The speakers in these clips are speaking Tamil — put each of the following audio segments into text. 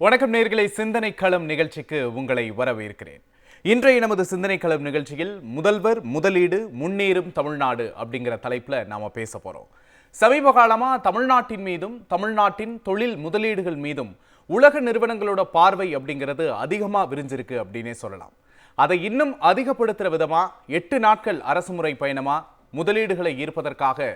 வணக்கம் நேயர்களே, சிந்தனை களம் நிகழ்ச்சிக்கு உங்களை வரவேற்கிறேன். இன்றைய நமது சிந்தனை களம் நிகழ்ச்சியில் முதல்வர் முதலீடு முன்னேறும் தமிழ்நாடு அப்படிங்கிற தலைப்புல நாம பேச போறோம். சமீப காலமா தமிழ்நாட்டின் மீதும் தமிழ்நாட்டின் தொழில் முதலீடுகள் மீதும் உலக நிறுவனங்களோட பார்வை அப்படிங்கிறது அதிகமா விரிஞ்சிருக்கு அப்படின்னே சொல்லலாம். அதை இன்னும் அதிகப்படுத்துற விதமா 8 நாட்கள் அரசுமுறை பயணமா முதலீடுகளை ஈர்ப்பதற்காக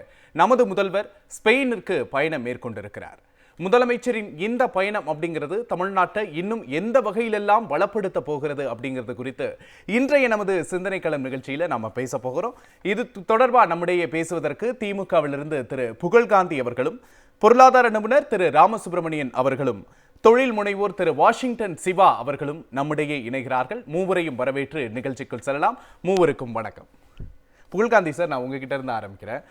நமது முதல்வர் ஸ்பெயினிற்கு பயணம் மேற்கொண்டிருக்கிறார். முதலமைச்சரின் இந்த பயணம் அப்படிங்கிறது தமிழ்நாட்டை இன்னும் எந்த வகையிலெல்லாம் வளப்படுத்த போகிறது அப்படிங்கிறது குறித்து இன்றைய நமது சிந்தனை களம் நிகழ்ச்சியில நாம பேச போகிறோம். இது தொடர்பாக நம்முடைய பேசுவதற்கு திமுகவிலிருந்து திரு புகழ்காந்தி அவர்களும், பொருளாதார நிபுணர் திரு ராமசுப்ரமணியன் அவர்களும், தொழில் முனைவோர் திரு வாஷிங்டன் சிவா அவர்களும் நம்முடைய இணைகிறார்கள். மூவரையும் வரவேற்று நிகழ்ச்சிக்குள் செல்லலாம். மூவருக்கும் வணக்கம். புகழ்காந்தி சார், நான் உங்ககிட்ட இருந்து ஆரம்பிக்கிறேன்.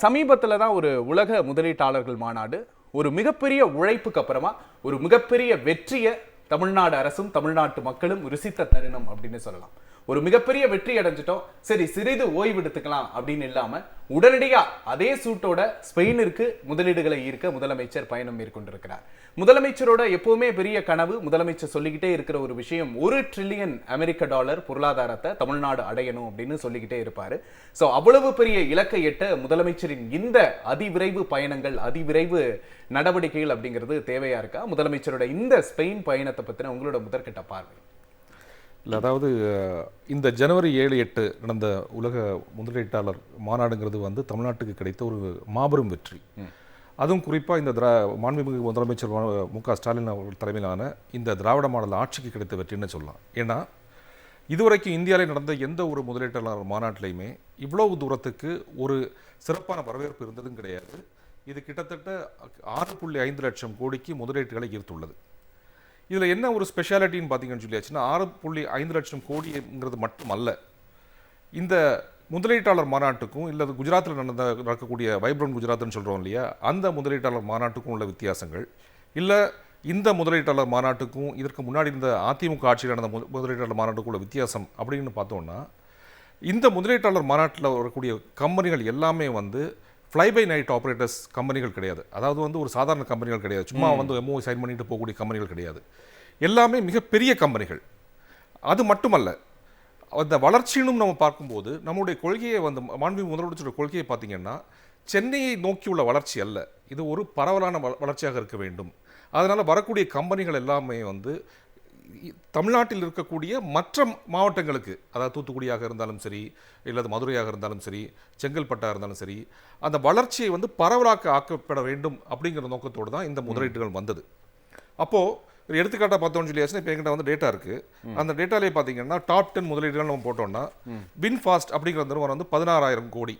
சமீபத்தில் தான் ஒரு உலக முதலீட்டாளர்கள் மாநாடு, ஒரு மிகப்பெரிய உழைப்புக்கு அப்புறமா ஒரு மிகப்பெரிய வெற்றியை தமிழ்நாடு அரசும் தமிழ்நாட்டு மக்களும் ருசித்த தருணம் அப்படின்னு சொல்லலாம். ஒரு மிகப்பெரிய வெற்றி அடைஞ்சிட்டோம், சரி சிறிது ஓய்வு எடுத்துக்கலாம் அப்படின்னு இல்லாம உடனடியா அதே சூட்டோட ஸ்பெயினிற்கு முதலீடுகளை ஈர்க்க முதலமைச்சர் பயணம் மேற்கொண்டிருக்கிறார். முதலமைச்சரோட எப்பவுமே பெரிய கனவு, முதலமைச்சர் சொல்லிக்கிட்டே இருக்கிற ஒரு விஷயம், $1 ட்ரில்லியன் அமெரிக்க டாலர் பொருளாதாரத்தை தமிழ்நாடு அடையணும் அப்படின்னு சொல்லிக்கிட்டே இருப்பாரு. சோ அவ்வளவு பெரிய இலக்கை எட்ட முதலமைச்சரின் இந்த அதிவிரைவு பயணங்கள், அதிவிரைவு நடவடிக்கைகள் அப்படிங்கிறது தேவையா இருக்கா? முதலமைச்சரோட இந்த ஸ்பெயின் பயணத்தை பத்தின உங்களோட முதற்கட்ட பார்வை. இல்லை, அதாவது இந்த ஜனவரி 7-8 நடந்த உலக முதலீட்டாளர் மாநாடுங்கிறது வந்து தமிழ்நாட்டுக்கு கிடைத்த ஒரு மாபெரும் வெற்றி. அதுவும் குறிப்பாக இந்த மாண்புமிகு முதலமைச்சர் மு.க. ஸ்டாலின் அவர்கள் தலைமையிலான இந்த திராவிட மாடல் ஆட்சிக்கு கிடைத்த வெற்றின்னு சொல்லலாம். ஏன்னா இதுவரைக்கும் இந்தியாவில் நடந்த எந்த ஒரு முதலீட்டாளர் மாநாட்டிலையுமே இவ்வளவு தூரத்துக்கு ஒரு சிறப்பான வரவேற்பு இருந்ததும் கிடையாது. இது கிட்டத்தட்ட 6.5 லட்சம் கோடிக்கு முதலீட்டுகளை ஈர்த்துள்ளது. இதில் என்ன ஒரு ஸ்பெஷாலிட்டின்னு பார்த்தீங்கன்னு சொல்லியாச்சுன்னா, 6.5 லட்சம் கோடிங்கிறது மட்டும் அல்ல. இந்த முதலீட்டாளர் மாநாட்டுக்கும் இல்லை குஜராத்தில் நடக்கக்கூடிய வைப்ரண்ட் குஜராத்னு சொல்கிறோம் இல்லையா, அந்த முதலீட்டாளர் மாநாட்டுக்கும் உள்ள வித்தியாசங்கள், இல்லை இந்த முதலீட்டாளர் மாநாட்டுக்கும் இதற்கு முன்னாடி இருந்த அதிமுக ஆட்சியில் நடந்த முதலீட்டாளர் மாநாட்டுக்கும் உள்ள வித்தியாசம் அப்படின்னு பார்த்தோம்னா, இந்த முதலீட்டாளர் மாநாட்டில் வரக்கூடிய கம்பெனிகள் எல்லாமே வந்து ஃப்ளை பை நைட் ஆப்ரேட்டர்ஸ் கம்பெனிகள் கிடையாது. அதாவது வந்து ஒரு சாதாரண கம்பெனிகள் கிடையாது, சும்மா வந்து எம்ஓஐ சைன் பண்ணிட்டு போகக்கூடிய கம்பெனிகள் கிடையாது. எல்லாமே மிகப்பெரிய கம்பெனிகள். அது மட்டுமல்ல, அந்த வளர்ச்சியும் நம்ம பார்க்கும்போது நம்முடைய கொள்கையை வந்து மாண்புமிகு முதலமைச்சரோட கொள்கையை பார்த்தீங்கன்னா, சென்னையை நோக்கியுள்ள வளர்ச்சி அல்ல, இது ஒரு பரவலான வளர்ச்சியாக இருக்க வேண்டும். அதனால் வரக்கூடிய கம்பெனிகள் எல்லாமே வந்து தமிழ்நாட்டில் இருக்கக்கூடிய மற்ற மாவட்டங்களுக்கு, அதாவது தூத்துக்குடியாக இருந்தாலும் சரி, இல்லை மதுரையாக இருந்தாலும் சரி, செங்கல்பட்டாக இருந்தாலும் சரி, அந்த வளர்ச்சியை வந்து பரவலாக்க ஆக்கப்பட வேண்டும் அப்படிங்கிற நோக்கத்தோடு தான் இந்த முதலீடுகள் வந்தது. அப்போது எடுத்துக்காட்டாக பார்த்தோம்னு சொல்லியாச்சுன்னா, இப்போ எங்கிட்ட வந்து டேட்டா இருக்குது. அந்த டேட்டாலே பார்த்தீங்கன்னா டாப் 10 முதலீடுகள் நம்ம போட்டோம்னா, வின்ஃபாஸ்ட் அப்படிங்கிற நிறுவனம் வந்து 16,000 கோடி.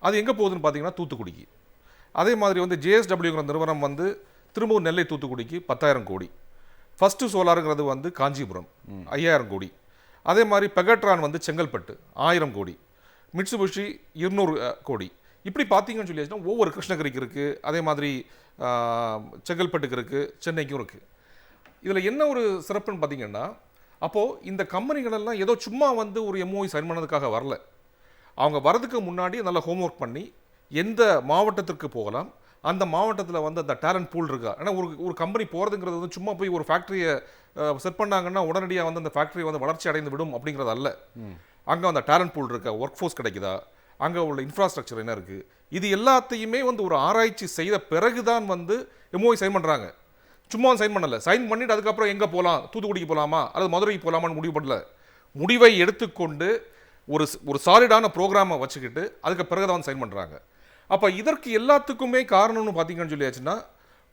அது எங்கே போகுதுன்னு பார்த்தீங்கன்னா தூத்துக்குடிக்கு. அதே மாதிரி வந்து ஜேஎஸ்டபிள்யூங்கிற நிறுவனம் வந்து திரும்பவும் நெல்லை தூத்துக்குடிக்கு 10,000 கோடி. ஃபஸ்ட்டு சோலாருங்கிறது வந்து காஞ்சிபுரம் 5,000 கோடி. அதே மாதிரி பெகட்ரான் வந்து செங்கல்பட்டு 1000 கோடி. மிட்சுபிஷி 200 கோடி. இப்படி பார்த்தீங்கன்னு சொல்லியாச்சுன்னா ஒவ்வொரு கிருஷ்ணகிரிக்கு இருக்குது, அதே மாதிரி செங்கல்பட்டுக்கு இருக்குது, சென்னைக்கும் இருக்குது. இதில் என்ன ஒரு சிறப்புன்னு பார்த்தீங்கன்னா, அப்போது இந்த கம்பெனிகளெல்லாம் ஏதோ சும்மா வந்து ஒரு எம்ஓஐ சைன் பண்ணதுக்காக வரல. அவங்க வரதுக்கு முன்னாடி நல்லா ஹோம்ஒர்க் பண்ணி எந்த மாவட்டத்திற்கு போகலாம், அந்த மாவட்டத்தில் வந்து அந்த டேலண்ட் பூல் இருக்கா. ஏன்னா ஒரு கம்பெனி போகிறதுங்கிறது வந்து சும்மா போய் ஒரு ஃபேக்ட்ரியை செட் பண்ணாங்கன்னா உடனடியாக வந்து அந்த ஃபேக்ட்ரி வந்து வளர்ச்சி அடைந்து விடும் அப்படிங்கிறது அல்ல. அங்கே அந்த டேலண்ட் பூல் இருக்கா, ஒர்க் ஃபோர்ஸ் கிடைக்குதா, அங்கே உள்ள இன்ஃப்ராஸ்ட்ரக்சர் என்ன இருக்குது, இது எல்லாத்தையுமே வந்து ஒரு ஆராய்ச்சி செய்த பிறகு தான் வந்து எம்ஓஐ சைன் பண்ணுறாங்க. சும்மா சைன் பண்ணலை. சைன் பண்ணிவிட்டு அதுக்கப்புறம் எங்கே போகலாம், தூத்துக்குடிக்கு போகலாமா அல்லது மதுரைக்கு போகலாமான்னு முடிவு பண்ணல. முடிவை எடுத்துக்கொண்டு ஒரு சாலிடான ப்ரோக்ராமை வச்சுக்கிட்டு அதுக்கு பிறகு தான் சைன் பண்ணுறாங்க. அப்போ இதற்கு எல்லாத்துக்குமே காரணம்னு பார்த்தீங்கன்னு சொல்லியாச்சுன்னா,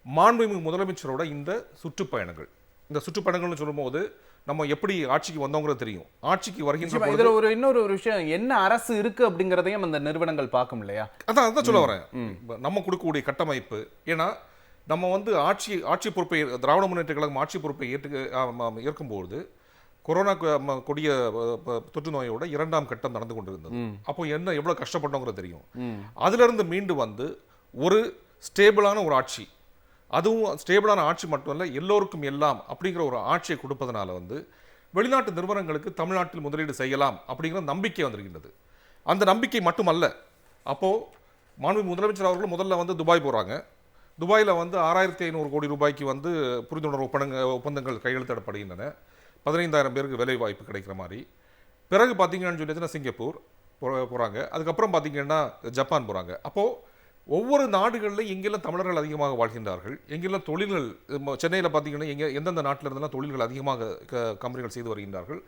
மாண்புமிகு முதலமைச்சரோட இந்த சுற்றுப்பயணங்கள். இந்த சுற்றுப்பயணங்கள்னு சொல்லும்போது நம்ம எப்படி ஆட்சிக்கு வந்தோங்கிறது தெரியும். ஆட்சிக்கு வருகின்ற இதில் இன்னொரு விஷயம், என்ன அரசு இருக்கு அப்படிங்கிறதையும் அந்த நிறுவனங்கள் பார்க்கும் இல்லையா? அதான் சொல்ல வரேன். நம்ம கொடுக்கக்கூடிய கட்டமைப்பு, ஏன்னா நம்ம வந்து ஆட்சி பொறுப்பை, திராவிட முன்னேற்ற கழகம் ஆட்சி பொறுப்பை ஏற்கும்போது கொரோனா கொடிய தொற்று நோயோட 2ஆம் கட்டம் நடந்து கொண்டிருந்தது. அப்போ என்ன எவ்வளவு கஷ்டப்பட்டோங்கிறது தெரியும். அதிலிருந்து மீண்டு வந்து ஒரு ஸ்டேபிளான ஒரு ஆட்சி, அதுவும் ஸ்டேபிளான ஆட்சி மட்டுமல்ல, எல்லோருக்கும் எல்லாம் அப்படிங்கிற ஒரு ஆட்சியை கொடுப்பதனால வந்து வெளிநாட்டு நிறுவனங்களுக்கு தமிழ்நாட்டில் முதலீடு செய்யலாம் அப்படிங்கிற நம்பிக்கை வந்திருக்கின்றது. அந்த நம்பிக்கை மட்டுமல்ல, அப்போது மாண்புமிகு முதலமைச்சர் அவர்கள் முதல்ல வந்து துபாய் போகிறாங்க. துபாயில் வந்து 6500 கோடி ரூபாய்க்கு வந்து புரிந்துணர்வு ஒப்பந்தங்கள் கையெழுத்திடப்படுகின்றன. 15000 பேருக்கு வேலை வாய்ப்பு கிடைக்கிற மாதிரி. பிறகு பார்த்தீங்கன்னு சொல்லிச்சுன்னா சிங்கப்பூர் போகிறாங்க. அதுக்கப்புறம் பார்த்தீங்கன்னா ஜப்பான் போகிறாங்க. அப்போது ஒவ்வொரு நாடுகளிலும் எங்கெல்லாம் தமிழர்கள் அதிகமாக வாழ்கின்றார்கள், எங்கெல்லாம் தொழில்கள், சென்னையில் பார்த்தீங்கன்னா எந்தெந்த நாட்டில் இருந்தெல்லாம் தொழில்கள் அதிகமாக கம்பெனிகள் செய்து வருகின்றார்கள்,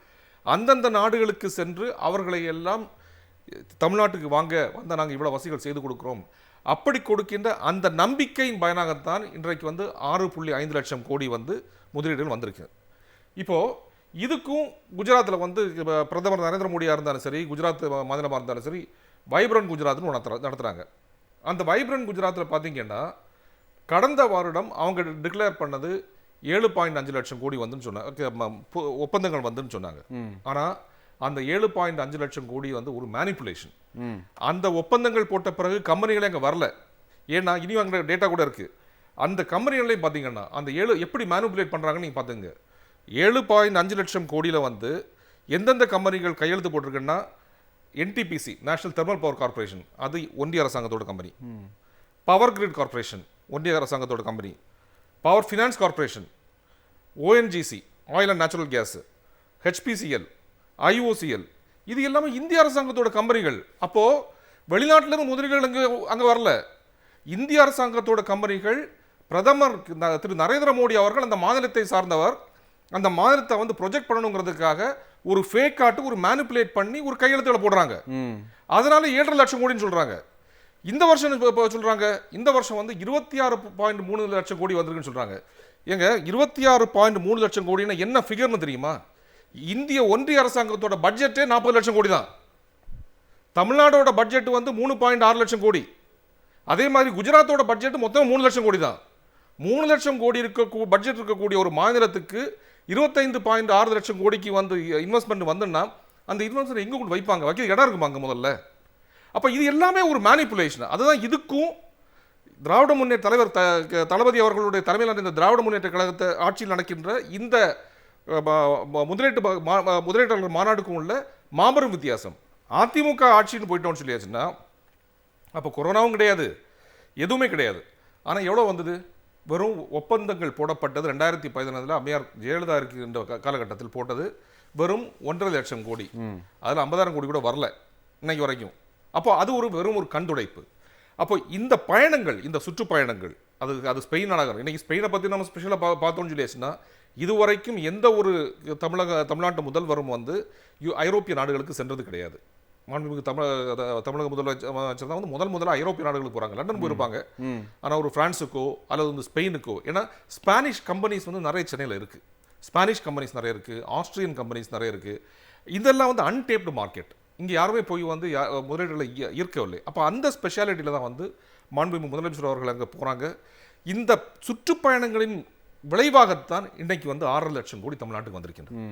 அந்தந்த நாடுகளுக்கு சென்று அவர்களை எல்லாம் தமிழ்நாட்டுக்கு வந்தால் நாங்கள் இவ்வளோ வசதிகள் செய்து கொடுக்குறோம் அப்படி கொடுக்கின்ற அந்த நம்பிக்கையின் பயனாகத்தான் இன்றைக்கு வந்து 6.5 லட்சம் கோடி வந்து முதலீடுகள் வந்திருக்கு. இப்போது இதுக்கும் குஜராத்தில் வந்து பிரதமர் நரேந்திர மோடியாக இருந்தாலும் சரி, குஜராத் மாநிலமாக இருந்தாலும் சரி, வைப்ரண்ட் குஜராத்னு நடத்துகிறாங்க. அந்த வைப்ரண்ட் குஜராத்தில் பார்த்தீங்கன்னா கடந்த வருடம் அவங்க டிக்ளேர் பண்ணது 7.5 லட்சம் கோடி வந்துன்னு சொன்னாங்க, ஒப்பந்தங்கள் வந்துன்னு சொன்னாங்க. ஆனால் அந்த 7.5 லட்சம் கோடி வந்து ஒரு மேனிப்புலேஷன். அந்த ஒப்பந்தங்கள் போட்ட பிறகு கம்பெனிகளே அங்கே வரல. ஏன்னா இனியும் அங்கே டேட்டா கூட இருக்கு. அந்த கம்பெனிகளையும் பார்த்தீங்கன்னா அந்த எப்படி மேனிப்புலேட் பண்ணுறாங்கன்னு நீங்கள் பார்த்துங்க. 7.5 லட்சம் கோடியில் வந்து எந்தெந்த கம்பெனிகள் கையெழுத்து போட்டிருக்குன்னா NTPC, national thermal power corporation, அது ஒன்றிய அரசாங்கத்தோட கம்பெனி. பவர் கிரிட் கார்பரேஷன், ஒன்றிய அரசாங்கத்தோட company. Power finance corporation, ONGC, oil and natural gas, HPCL, IOCL, இது எல்லாமே இந்திய அரசாங்கத்தோட கம்பெனிகள். அப்போது வெளிநாட்டிலிருந்து முதலீடுகள் அங்கே வரல. இந்திய அரசாங்கத்தோட கம்பெனிகள். பிரதமர் திரு நரேந்திர மோடி அவர்கள் அந்த மாநிலத்தை சார்ந்தவர், அந்த மாநிலத்தை வந்து ப்ரொஜெக்ட் பண்ணணுங்கிறதுக்காக ஒரு ஃபேக் காட்டு, ஒரு மேனிப்புலேட் பண்ணி ஒரு கையெழுத்துல போடுறாங்க. அதனால 7.5 லட்சம் கோடின்னு சொல்றாங்க. இந்த வருஷம் சொல்றாங்க, இந்த வருஷம் வந்து 26.3 லட்சம் கோடி வந்திருக்குன்னு சொல்றாங்க. ஏங்க 26.3 லட்சம் கோடினா என்ன ஃபிகர்னு தெரியுமா? இந்திய ஒன்றிய அரசாங்கத்தோட பட்ஜெட்டே 40 லட்சம் கோடி தான். தமிழ்நாடோட பட்ஜெட் வந்து 3.6 லட்சம் கோடி. அதே மாதிரி குஜராத்தோட பட்ஜெட் மொத்தம் 3 லட்சம் கோடி தான். 3 லட்சம் கோடி பட்ஜெட் இருக்கக்கூடிய ஒரு மாநிலத்துக்கு 25.6 லட்சம் கோடிக்கு வந்து இன்வெஸ்ட்மெண்ட் வந்துன்னா அந்த இன்வெஸ்ட்மெண்ட் எங்கே கொண்டு வைப்பாங்க? வைக்க இடம் இருக்குமாங்க முதல்ல? அப்போ இது எல்லாமே ஒரு மேனிப்புலேஷன். அதுதான் இதுக்கும் திராவிட முன்னேற்ற தலைவர் தளபதி அவர்களுடைய தலைமையில் இந்த திராவிட முன்னேற்ற கழகத்தை ஆட்சியில் நடக்கின்ற இந்த முதலீட்டாளர் மாநாடுக்கும் உள்ள மாபெரும் வித்தியாசம். அதிமுக ஆட்சின்னு போயிட்டோம்னு சொல்லியாச்சுன்னா அப்போ கொரோனாவும் கிடையாது, எதுவுமே கிடையாது. ஆனால் எவ்வளோ வந்தது? வெறும் ஒப்பந்தங்கள் போடப்பட்டது 2015 அம்மையார் ஜெயலலிதா இருக்கின்ற காலகட்டத்தில் போட்டது வெறும் 1.5 லட்சம் கோடி. அதில் 50,000 கோடி கூட வரல இன்னைக்கு வரைக்கும். அப்போ அது வெறும் ஒரு கண்டுடைப்பு. அப்போ இந்த பயணங்கள், இந்த சுற்றுப்பயணங்கள், அது ஸ்பெயின் நாடகம். இன்னைக்கு ஸ்பெயினை பற்றி நம்ம ஸ்பெஷலாக பார்த்தோம்னு சொல்லியாச்சுன்னா இதுவரைக்கும் எந்த ஒரு தமிழ்நாட்டு முதல்வரும் வந்து ஐரோப்பிய நாடுகளுக்கு சென்றது கிடையாது. மாண்புமிகு தமிழக முதலமைச்சர் தான் வந்து முதலாக ஐரோப்பிய நாடுகளுக்கு போகிறாங்க. லண்டன் போயிருப்பாங்க, ஆனால் ஒரு பிரான்ஸுக்கோ அல்லது வந்து ஸ்பெயினுக்கோ. ஏன்னா ஸ்பானிஷ் கம்பெனிஸ் வந்து நிறைய சென்னையில் இருக்குது. ஸ்பானிஷ் கம்பெனிஸ் நிறைய இருக்குது, ஆஸ்திரியன் கம்பெனிஸ் நிறைய இருக்குது. இதெல்லாம் வந்து அன்டேப்டு மார்க்கெட். இங்கே யாருமே போய் வந்து முதலீடுகளை ஈர்க்கவில்லை. அப்போ அந்த ஸ்பெஷாலிட்டியில் தான் வந்து மாண்புமிகு முதலமைச்சர் அவர்கள் அங்கே போகிறாங்க. இந்த சுற்றுப்பயணங்களின் விளைவாகத்தான் இன்னைக்கு வந்து 6.5 லட்சம் கோடி தமிழ்நாட்டுக்கு வந்திருக்கின்றன.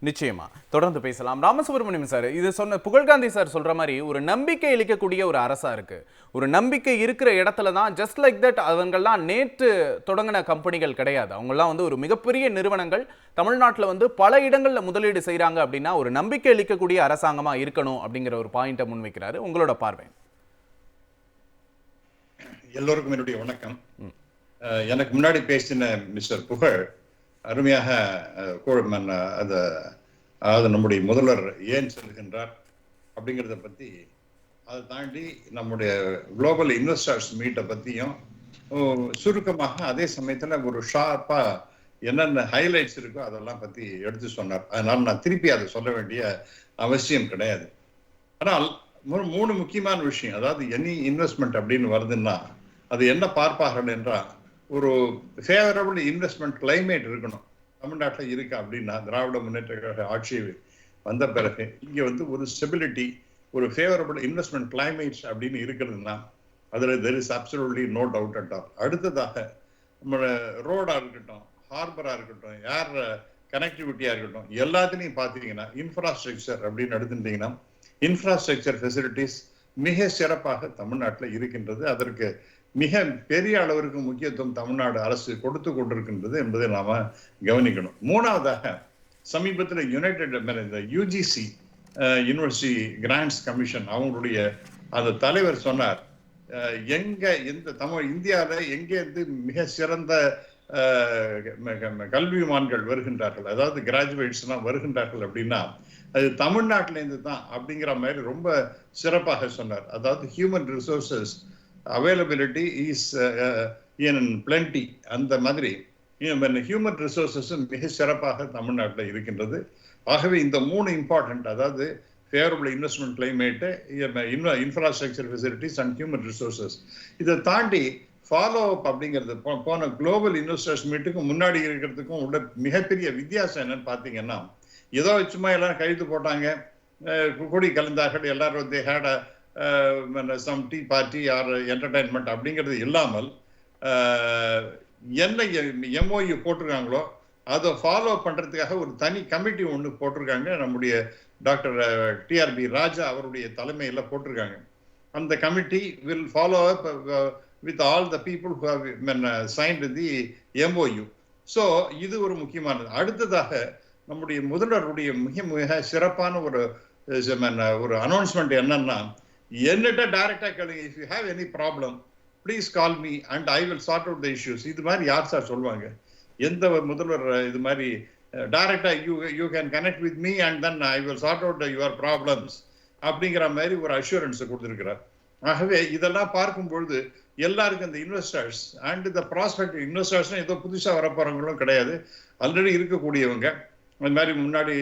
நிச்சயமா தொடர்ந்து பேசலாம். ராமசுப்ரமணியம் சார், இது சொன்ன புகழ்காந்தி சார் சொல்ற மாதிரி ஒரு நம்பிக்கை அளிக்கக்கூடிய ஒரு அரசா இருக்கு. ஒரு நம்பிக்கை இருக்கிற இடத்துல தான் ஜஸ்ட் லைக் தட் அவங்கெல்லாம் நேற்று தொடங்கின கம்பெனிகள் கிடையாது. அவங்கெல்லாம் வந்து ஒரு மிகப்பெரிய நிறுவனங்கள் தமிழ்நாட்டில் வந்து பல இடங்களில் முதலீடு செய்கிறாங்க. அப்படின்னா ஒரு நம்பிக்கை அளிக்கக்கூடிய அரசாங்கமா இருக்கணும் அப்படிங்கிற ஒரு பாயிண்ட்டை முன்வைக்கிறாரு. உங்களோட பார்வை? எல்லோருக்கும் என்னுடைய வணக்கம். எனக்கு முன்னாடி பேசின மிஸ்டர் புகழ் அருமையாக அதாவது நம்முடைய முதல்வர் ஏன் சொல்கின்றார் அப்படிங்கிறத பற்றி, அதை தாண்டி நம்முடைய குளோபல் இன்வெஸ்டர்ஸ் மீட்டை பற்றியும் சுருக்கமாக அதே சமயத்தில் ஒரு ஷார்ப்பாக என்னென்ன ஹைலைட்ஸ் இருக்கோ அதெல்லாம் பற்றி எடுத்து சொன்னார். அதனால் நான் திருப்பி அதை சொல்ல வேண்டிய அவசியம் கிடையாது. ஆனால் 3 முக்கியமான விஷயம், அதாவது எனி இன்வெஸ்ட்மெண்ட் அப்படின்னு வருதுன்னா அது என்ன பார்ப்பார்கள் என்றால் ஒரு ஃபேவரபிள் இன்வெஸ்ட்மெண்ட் கிளைமேட் இருக்கணும். தமிழ்நாட்டில் இருக்கு அப்படின்னா திராவிட முன்னேற்ற கழக ஆட்சி வந்த பிறகு இங்கே வந்து ஒரு ஸ்டெபிலிட்டி, ஒரு ஃபேவரபிள் இன்வெஸ்ட்மெண்ட் கிளைமேட்ஸ் அப்படின்னு இருக்கிறதுனா அதில் there is absolutely no doubt at all. அடுத்ததாக நம்மளோட ரோடாக இருக்கட்டும், ஹார்பராக இருக்கட்டும், ஏர் கனெக்டிவிட்டியாக இருக்கட்டும், எல்லாத்துலேயும் பார்த்தீங்கன்னா இன்ஃப்ராஸ்ட்ரக்சர் அப்படின்னு எடுத்துட்டீங்கன்னா இன்ஃப்ராஸ்ட்ரக்சர் ஃபெசிலிட்டிஸ் மிக சிறப்பாக தமிழ்நாட்டில் இருக்கின்றது. அதற்கு மிக பெரிய அளவிற்கு முக்கியத்துவம் தமிழ்நாடு அரசு கொடுத்து கொண்டிருக்கின்றது என்பதை நாம கவனிக்கணும். 3வதாக சமீபத்தில் இந்த UGC யூனிவர்சிட்டி கிராண்ட்ஸ் கமிஷன் அவங்களுடைய அந்த தலைவர் சொன்னார், இந்தியாவில எங்கே இருந்து மிக சிறந்த கல்விமான்கள் வருகின்றார்கள், அதாவது கிராஜுவேட்ஸ் எல்லாம் வருகின்றார்கள் அப்படின்னா அது தமிழ்நாட்டில இருந்து தான் அப்படிங்கிற மாதிரி ரொம்ப சிறப்பாக சொன்னார். அதாவது human resources availability is in plenty. அந்த மாதிரி ஹியூமன் ரிசோர்சஸ் மிக சிறப்பாக தமிழ்நாட்டில் இருக்கின்றது. ஆகவே இந்த 3 இம்பார்ட்டன்ட், அதாவது favourable investment climate, infrastructure facilities and human resources, இதை தாண்டி ஃபாலோ அப் அப்படிங்கிறது போன குளோபல் இன்வெஸ்டர்ஸ் மீட்டுக்கு முன்னாடி இருக்கிறதுக்கும் உள்ள மிகப்பெரிய வித்தியாசம் என்னன்னு பார்த்தீங்கன்னா, ஏதோ சும்மா எல்லாரும் கைது போட்டாங்க, கூடி கலந்தார்கள், எல்லாரும் they had some tea party or entertainment அப்படிங்கிறது இல்லாமல் என்ன எம்ஓயு போட்டிருக்காங்களோ அதை ஃபாலோ பண்றதுக்காக ஒரு தனி கமிட்டி ஒன்று போட்டிருக்காங்க. நம்முடைய டாக்டர் டிஆர்பி ராஜா அவருடைய தலைமையில் போட்டிருக்காங்க. அந்த committee will follow up with all the people who have signed the MOU. So இது ஒரு முக்கியமானது. அடுத்ததாக நம்முடைய முதல்வருடைய மிக சிறப்பான ஒரு அனௌன்ஸ்மெண்ட் என்னன்னா, என்னட்ட டைரக்டா கேளுங்க, if you have any problem please call me and I will sort out the issues. இது மாதிரி யார் சார் சொல்லுவாங்க? எந்த முதல்வர் இது மாதிரி டைரக்டா you can connect with me and then I will sort out your problems அப்படிங்கிற மாதிரி ஒரு அஷூரன்ஸ் கொடுத்திருக்கிறார். ஆகவே இதெல்லாம் பார்க்கும்பொழுது எல்லாருக்கும் இந்த இன்வெஸ்டர்ஸ் அண்ட் இந்த ப்ராஸ்பெக்டிவ் இன்வெஸ்டர்ஸ் ஏதோ புதுசா வரப்போறவங்களும் கிடையாது, ஆல்ரெடி இருக்கக்கூடியவங்க. அந்த மாதிரி முன்னாடி